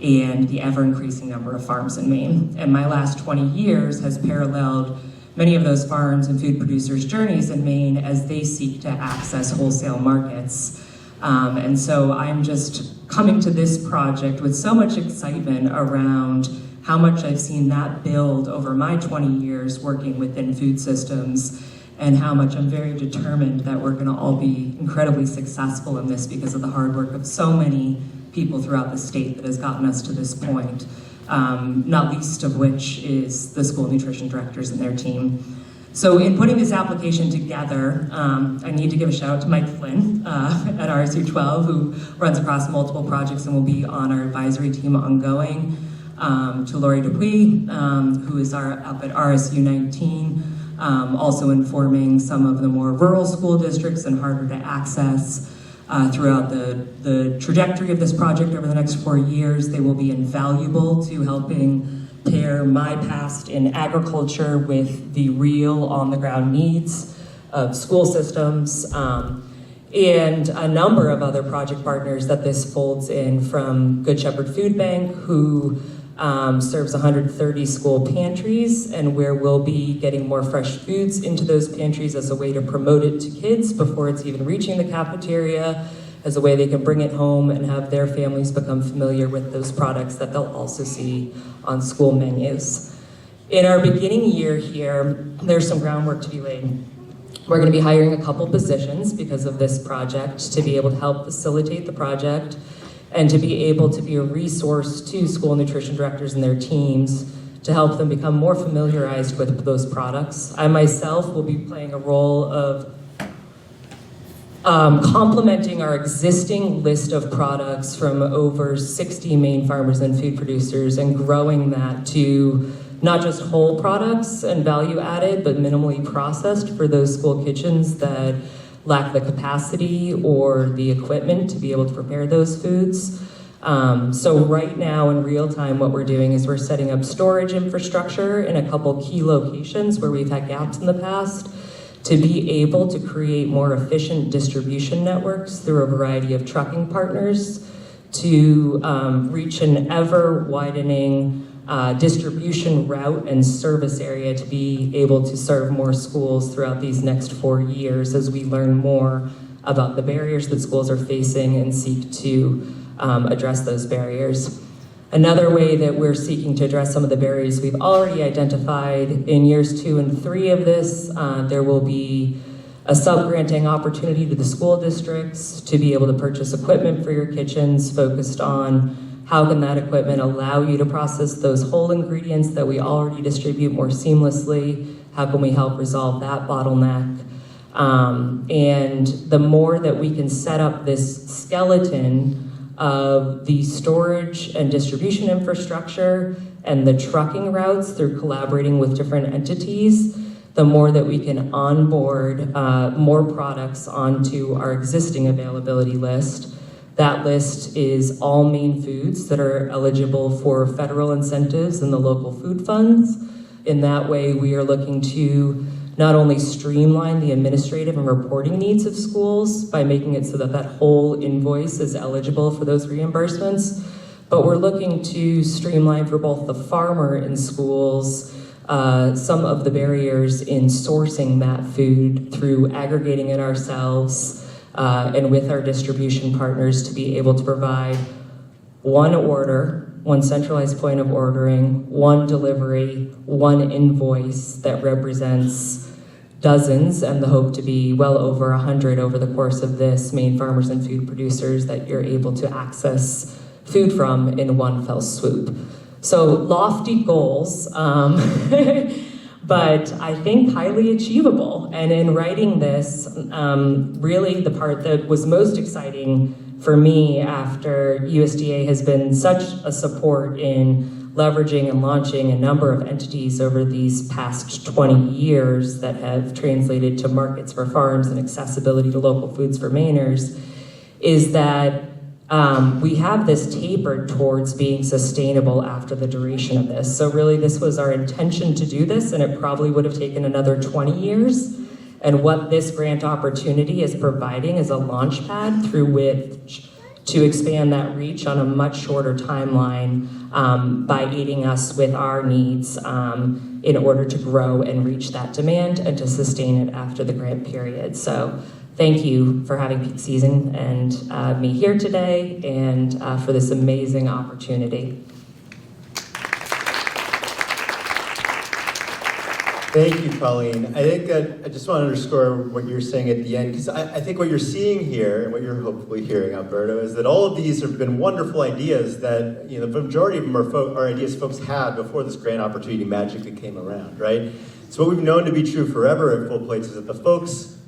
and the ever-increasing number of farms in Maine. And my last 20 years has paralleled many of those farms and food producers' journeys in Maine as they seek to access wholesale markets. And so I'm just coming to this project with so much excitement around how much I've seen that build over my 20 years working within food systems, and how much I'm very determined that we're gonna all be incredibly successful in this because of the hard work of so many people throughout the state that has gotten us to this point, not least of which is the school nutrition directors and their team. So in putting this application together, I need to give a shout out to Mike Flynn at RSU 12, who runs across multiple projects and will be on our advisory team ongoing, to Lori Dupuis, who is up at RSU 19, also informing some of the more rural school districts and harder to access. Throughout the trajectory of this project over the next 4 years, they will be invaluable to helping pair my past in agriculture with the real on-the-ground needs of school systems, and a number of other project partners that this folds in, from Good Shepherd Food Bank, who serves 130 school pantries, and where we'll be getting more fresh foods into those pantries as a way to promote it to kids before it's even reaching the cafeteria, as a way they can bring it home and have their families become familiar with those products that they'll also see on school menus. In our beginning year here, there's some groundwork to be laid. We're going to be hiring a couple positions because of this project to be able to help facilitate the project, and to be able to be a resource to school nutrition directors and their teams to help them become more familiarized with those products. I myself will be playing a role of complementing our existing list of products from over 60 Maine farmers and food producers, and growing that to not just whole products and value added, but minimally processed for those school kitchens that lack the capacity or the equipment to be able to prepare those foods. So right now in real time, what we're doing is we're setting up storage infrastructure in a couple key locations where we've had gaps in the past, to be able to create more efficient distribution networks through a variety of trucking partners, to reach an ever widening distribution route and service area to be able to serve more schools throughout these next 4 years as we learn more about the barriers that schools are facing and seek to address those barriers. Another way that we're seeking to address some of the barriers we've already identified in years 2 and 3 of this, there will be a sub-granting opportunity to the school districts to be able to purchase equipment for your kitchens, focused on how can that equipment allow you to process those whole ingredients that we already distribute more seamlessly? How can we help resolve that bottleneck? And the more that we can set up this skeleton of the storage and distribution infrastructure and the trucking routes through collaborating with different entities, the more that we can onboard more products onto our existing availability list. That list is all Maine foods that are eligible for federal incentives and the local food funds. In that way, we are looking to not only streamline the administrative and reporting needs of schools by making it so that that whole invoice is eligible for those reimbursements, but we're looking to streamline for both the farmer in schools some of the barriers in sourcing that food through aggregating it ourselves and with our distribution partners to be able to provide one order one centralized point of ordering, one delivery, one invoice that represents dozens, and the hope to be well over 100 over the course of this, Maine farmers and food producers that you're able to access food from in one fell swoop. So lofty goals, but I think highly achievable. And in writing this, really the part that was most exciting for me after USDA has been such a support in leveraging and launching a number of entities over these past 20 years that have translated to markets for farms and accessibility to local foods for Mainers, is that we have this tapered towards being sustainable after the duration of this. So really this was our intention to do this, and it probably would have taken another 20 years. And what this grant opportunity is providing is a launch pad through which to expand that reach on a much shorter timeline by aiding us with our needs in order to grow and reach that demand and to sustain it after the grant period. So thank you for having peak season and me here today, and for this amazing opportunity. Thank you, Colleen. I think that I just want to underscore what you're saying at the end, because I think what you're seeing here and what you're hopefully hearing, Alberto, is that all of these have been wonderful ideas that, the majority of them are ideas folks had before this grant opportunity magically came around, right? So what we've known to be true forever at Full Plates is that the folks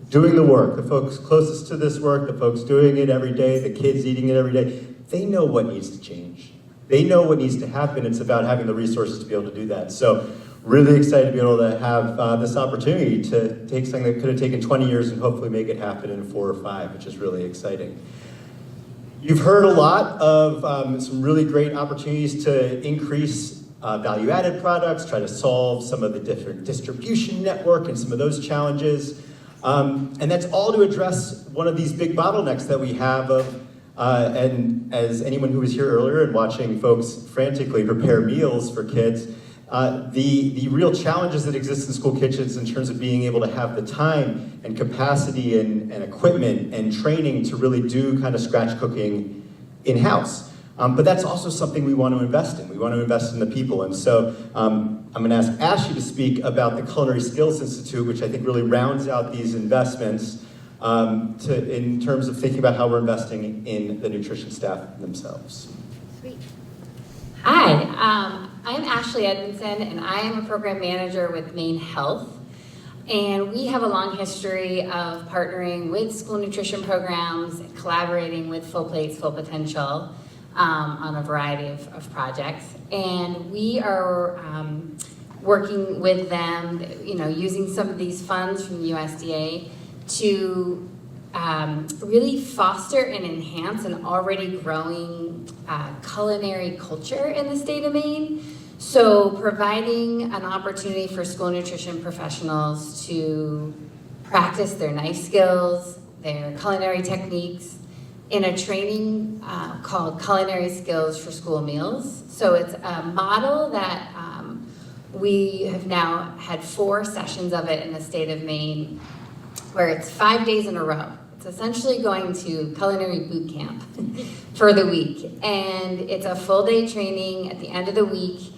doing the work, the folks closest to this work, the folks doing it every day, the kids eating it every day, they know what needs to change. They know what needs to happen. It's about having the resources to be able to do that. So really excited to be able to have this opportunity to take something that could have taken 20 years and hopefully make it happen in 4 or 5, which is really exciting. You've heard a lot of some really great opportunities to increase value-added products, try to solve some of the different distribution network and some of those challenges. And that's all to address one of these big bottlenecks that we have of, and as anyone who was here earlier and watching folks frantically prepare meals for kids, the real challenges that exist in school kitchens in terms of being able to have the time and capacity and equipment and training to really do kind of scratch cooking in-house. But that's also something we want to invest in. We want to invest in the people. And so I'm going to ask Ashley to speak about the Culinary Skills Institute, which I think really rounds out these investments in terms of thinking about how we're investing in the nutrition staff themselves. Sweet. Hi, I'm Ashley Edmondson, and I am a program manager with Maine Health. And we have a long history of partnering with school nutrition programs, collaborating with Full Plates, Full Potential on a variety of projects. And we are working with them, using some of these funds from the USDA to really foster and enhance an already growing culinary culture in the state of Maine. So providing an opportunity for school nutrition professionals to practice their knife skills, their culinary techniques, in a training called Culinary Skills for School Meals. So it's a model that we have now had 4 sessions of it in the state of Maine, where it's 5 days in a row. It's essentially going to culinary boot camp for the week. And it's a full day training. At the end of the week,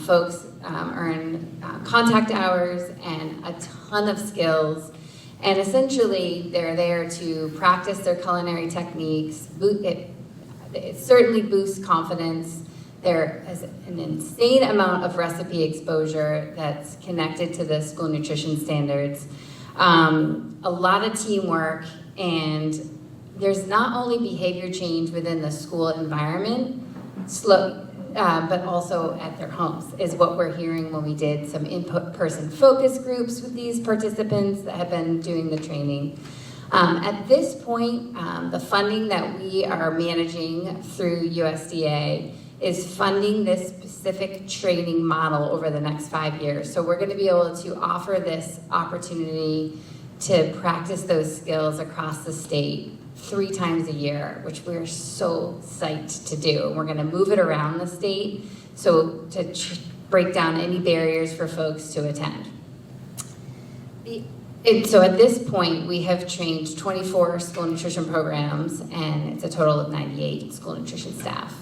folks earn contact hours and a ton of skills. And essentially, they're there to practice their culinary techniques. It certainly boosts confidence. There is an insane amount of recipe exposure that's connected to the school nutrition standards. A lot of teamwork, and there's not only behavior change within the school environment, but also at their homes, is what we're hearing when we did some in-person focus groups with these participants that have been doing the training. At this point, the funding that we are managing through USDA is funding this specific training model over the next 5 years. So we're going to be able to offer this opportunity to practice those skills across the state 3 times a year, which we're so psyched to do. And we're going to move it around the state so to break down any barriers for folks to attend. So at this point, we have trained 24 school nutrition programs, and it's a total of 98 school nutrition staff.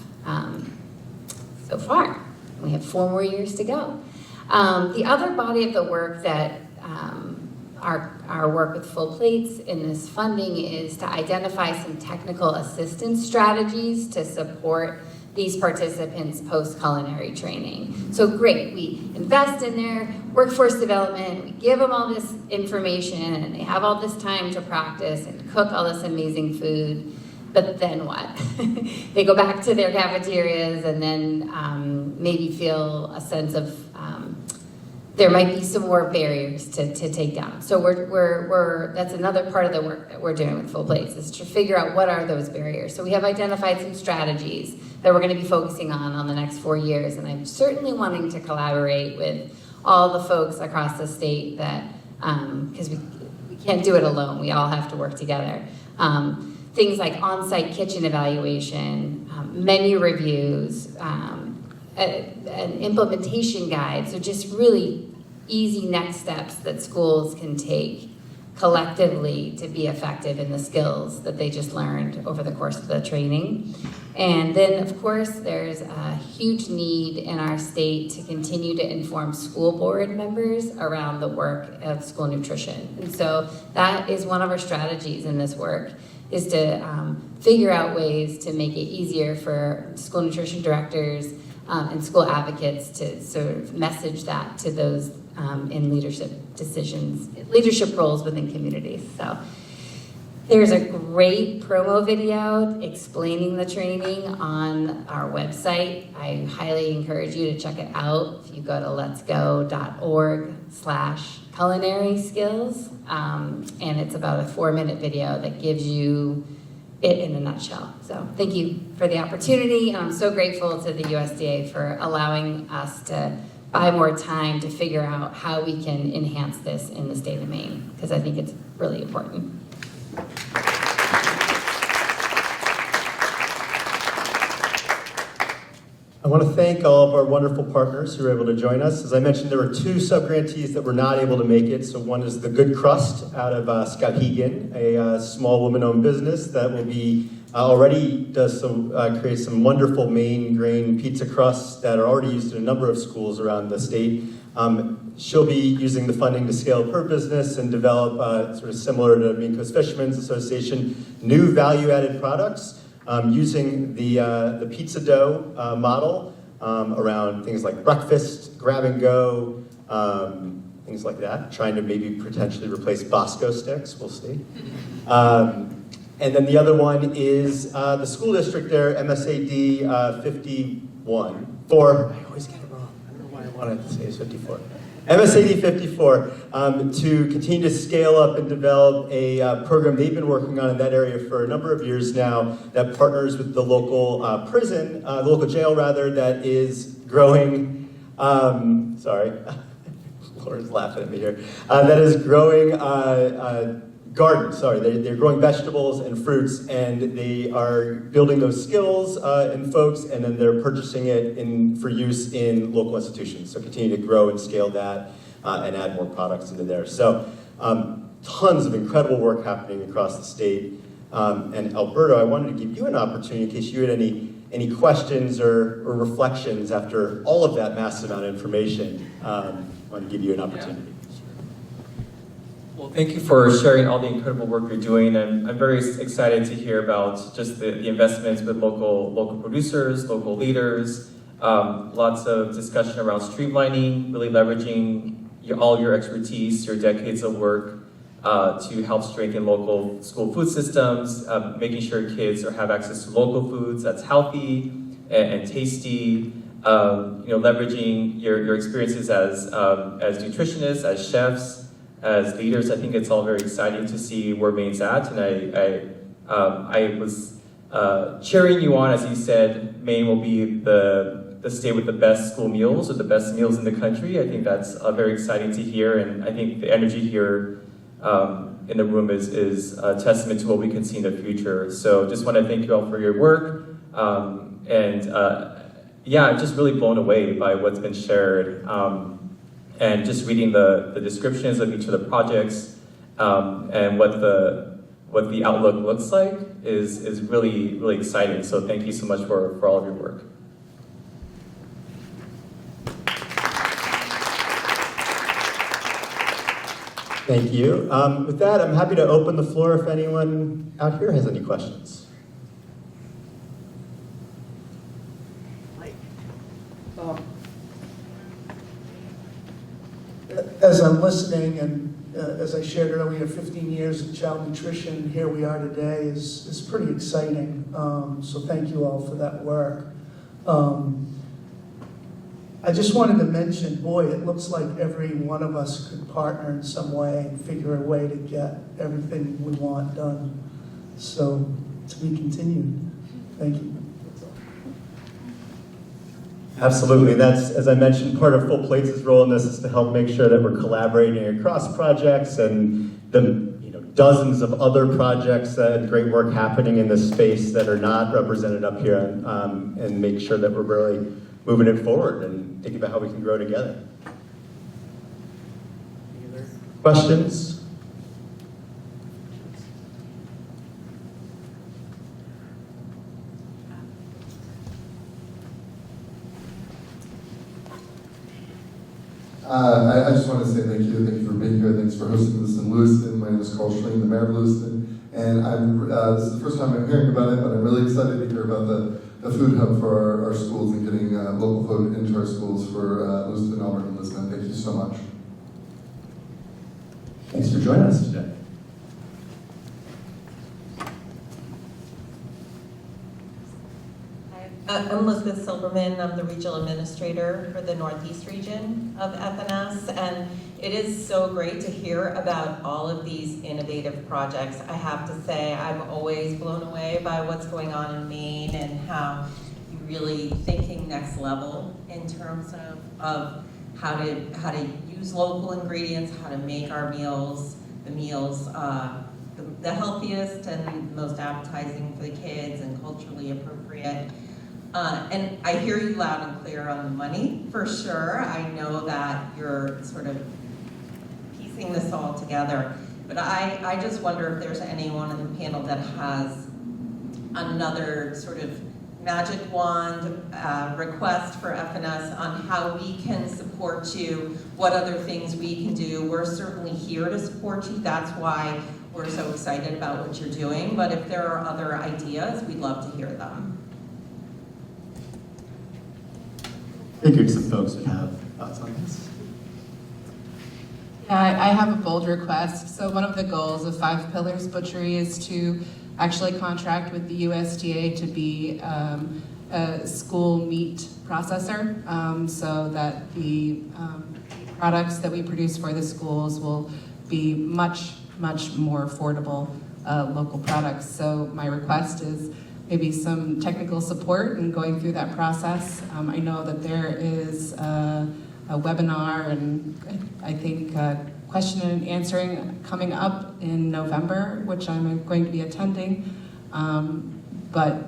so far. We have 4 more years to go. The other body of the work that our work with Full Plates in this funding is to identify some technical assistance strategies to support these participants post-culinary training. So great, we invest in their workforce development, we give them all this information, and they have all this time to practice and cook all this amazing food, but then what? They go back to their cafeterias and then maybe feel a sense of there might be some more barriers to take down. So that's another part of the work that we're doing with Full Plates, is to figure out what are those barriers. So we have identified some strategies that we're going to be focusing on the next 4 years, and I'm certainly wanting to collaborate with all the folks across the state that, because we can't do it alone, we all have to work together. Things like on-site kitchen evaluation, menu reviews, an implementation guide, so just really easy next steps that schools can take collectively to be effective in the skills that they just learned over the course of the training. And then, of course, there's a huge need in our state to continue to inform school board members around the work of school nutrition. And so that is one of our strategies in this work, is to figure out ways to make it easier for school nutrition directors and school advocates to sort of message that to those in leadership roles within communities. So there's a great promo video explaining the training on our website. I highly encourage you to check it out. If you go to letsgo.org/culinary skills, and it's about a 4-minute video that gives you it in a nutshell. So thank you for the opportunity, and I'm so grateful to the USDA for allowing us to buy more time to figure out how we can enhance this in the state of Maine, because I think it's really important. I want to thank all of our wonderful partners who were able to join us. As I mentioned, there were 2 sub-grantees that were not able to make it. So one is the Good Crust out of Skowhegan, a small woman-owned business that will be already does some create some wonderful Maine grain pizza crusts that are already used in a number of schools around the state. She'll be using the funding to scale up her business and develop sort of similar to Maine Coast Fishermen's Association, new value-added products. Using the pizza dough model around things like breakfast, grab and go, things like that, trying to maybe potentially replace Bosco sticks, we'll see. And then the other one is the school district there, MSAD 51. I always get it wrong, I don't know why I wanted to say it's 54. MSAD 54, to continue to scale up and develop a program they've been working on in that area for a number of years now that partners with the local prison, the local jail rather, that is growing, sorry, Lauren's laughing at me here, that is growing gardens, they're growing vegetables and fruits, and they are building those skills in folks, and then they're purchasing it for use in local institutions. So continue to grow and scale that and add more products into there. So tons of incredible work happening across the state. And Alberto, I wanted to give you an opportunity in case you had any questions or reflections after all of that massive amount of information. I want to give you an opportunity. Well, thank you for sharing all the incredible work you're doing, and I'm very excited to hear about just the investments with local producers, local leaders, lots of discussion around streamlining, really leveraging all your expertise, your decades of work to help strengthen local school food systems, making sure kids have access to local foods that's healthy and tasty, leveraging your experiences as nutritionists, as chefs, as leaders. I think it's all very exciting to see where Maine's at, and I was cheering you on as you said Maine will be the state with the best school meals or the best meals in the country. I think that's very exciting to hear, and I think the energy here in the room is a testament to what we can see in the future. So just want to thank you all for your work, and I'm just really blown away by what's been shared. And just reading the descriptions of each of the projects and what the outlook looks like is really, really exciting. So thank you so much for all of your work. Thank you. With that, I'm happy to open the floor if anyone out here has any questions. As I'm listening, and as I shared earlier, 15 years of child nutrition, here we are today, is pretty exciting. So thank you all for that work. I just wanted to mention, boy, it looks like every one of us could partner in some way and figure a way to get everything we want done. So, to be continued. Thank you. Absolutely. That's, as I mentioned, part of Full Plates' role in this is to help make sure that we're collaborating across projects and the dozens of other projects and great work happening in this space that are not represented up here, and make sure that we're really moving it forward and thinking about how we can grow together. Any other questions? I just want to say thank you. Thank you for being here. Thanks for hosting this in Lewiston. My name is Carl Schling, the mayor of Lewiston. And this is the first time I'm hearing about it, but I'm really excited to hear about the food hub for our schools and getting local food into our schools for Lewiston, Auburn, and Lewiston. Thank you so much. Thanks for joining us today. I'm Elizabeth Silverman. I'm the regional administrator for the Northeast region of FNS, and it is so great to hear about all of these innovative projects. I have to say, I'm always blown away by what's going on in Maine and how you're really thinking next level in terms of how to use local ingredients, how to make our meals, the healthiest and most appetizing for the kids and culturally appropriate. And I hear you loud and clear on the money, for sure. I know that you're sort of piecing this all together. But I just wonder if there's anyone in the panel that has another sort of magic wand request for FNS on how we can support you, what other things we can do. We're certainly here to support you. That's why we're so excited about what you're doing. But if there are other ideas, we'd love to hear them. Figured some folks would have thoughts on this. Yeah, I have a bold request. So one of the goals of Pillars Butchery is to actually contract with the USDA to be a school meat processor, so that the products that we produce for the schools will be much more affordable local products. So my request is maybe some technical support in going through that process. I know that there is a webinar and I think question and answering coming up in November, which I'm going to be attending. But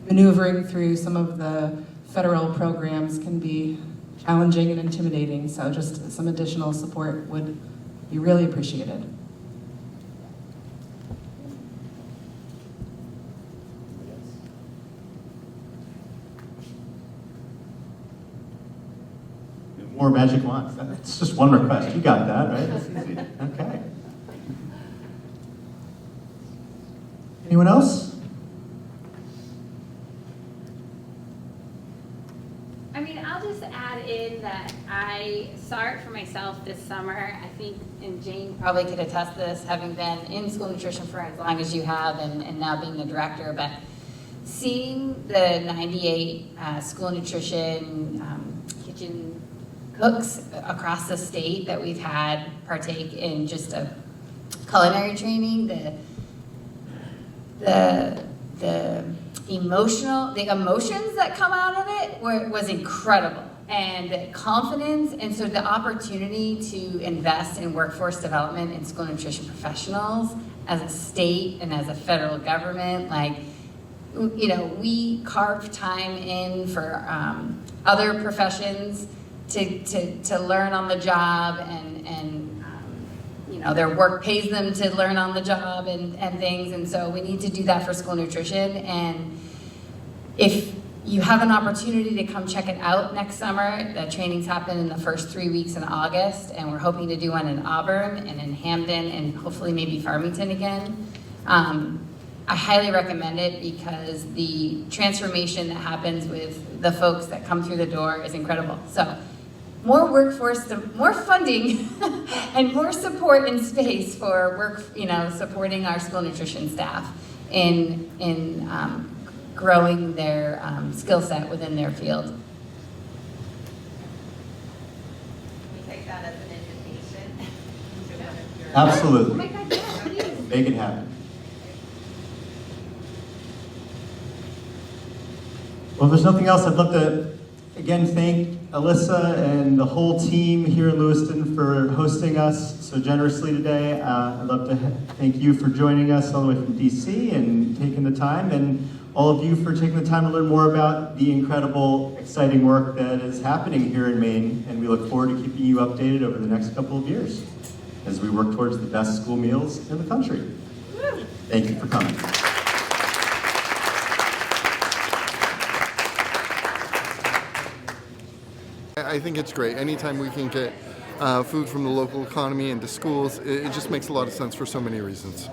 maneuvering through some of the federal programs can be challenging and intimidating, so just some additional support would be really appreciated. More magic wands. It's just one request. You got that, right? That's easy. Okay. Anyone else? I mean, I'll just add in that I saw it for myself this summer. I think, and Jane probably could attest to this, having been in school nutrition for as long as you have and now being the director, but seeing the 98 school nutrition kitchen cooks across the state that we've had partake in just a culinary training, the emotions that come out of it was incredible, and the confidence, and so the opportunity to invest in workforce development in school nutrition professionals as a state and as a federal government, like, you know, we carve time in for other professions to learn on the job, and you know, their work pays them to learn on the job and things, and so we need to do that for school nutrition. And if You have an opportunity to come check it out next summer. The trainings happen in the first 3 weeks in August, and we're hoping to do one in Auburn and in Hamden and hopefully maybe Farmington again. I highly recommend it because the transformation that happens with the folks that come through the door is incredible. So more workforce, more funding, and more support and space for supporting our school nutrition staff in growing their skill set within their field. Can we take that as an invitation to one of your... Absolutely. Oh my God, yes, please. Make it happen. Well, if there's nothing else, I'd love to again thank Alyssa and the whole team here in Lewiston for hosting us so generously today. I'd love to thank you for joining us all the way from DC and taking the time, and all of you for taking the time to learn more about the incredible, exciting work that is happening here in Maine. And we look forward to keeping you updated over the next couple of years as we work towards the best school meals in the country. Thank you for coming. I think it's great. Anytime we can get food from the local economy into schools, it just makes a lot of sense for so many reasons.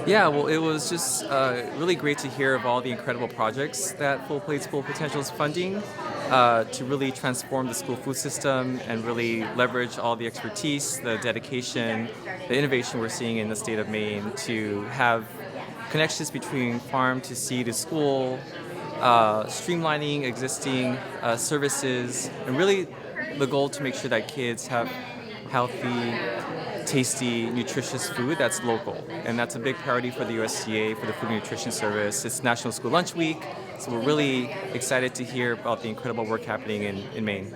Yeah, well, it was just really great to hear of all the incredible projects that Full Plates, Full Potential is funding to really transform the school food system and really leverage all the expertise, the dedication, the innovation we're seeing in the state of Maine to have connections between farm to sea to school, streamlining existing services, and really the goal to make sure that kids have healthy, tasty, nutritious food that's local. And that's a big priority for the USDA, for the Food and Nutrition Service. It's National School Lunch Week, so we're really excited to hear about the incredible work happening in Maine.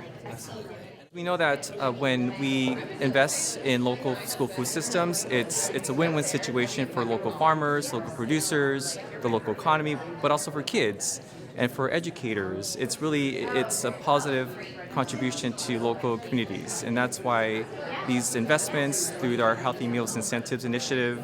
We know that when we invest in local school food systems, it's a win-win situation for local farmers, local producers, the local economy, but also for kids and for educators. It's a positive contribution to local communities, and that's why these investments through our Healthy Meals Incentives Initiative,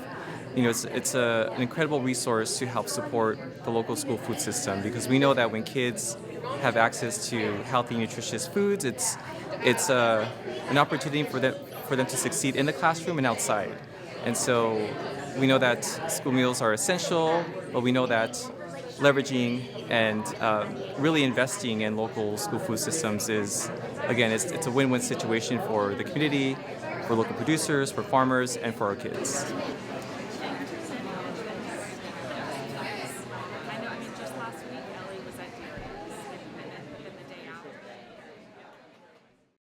it's an incredible resource to help support the local school food system, because we know that when kids have access to healthy, nutritious foods, it's an opportunity for them to succeed in the classroom and outside. And so we know that school meals are essential, but we know that leveraging and really investing in local school food systems is, again, it's a win-win situation for the community, for local producers, for farmers, and for our kids.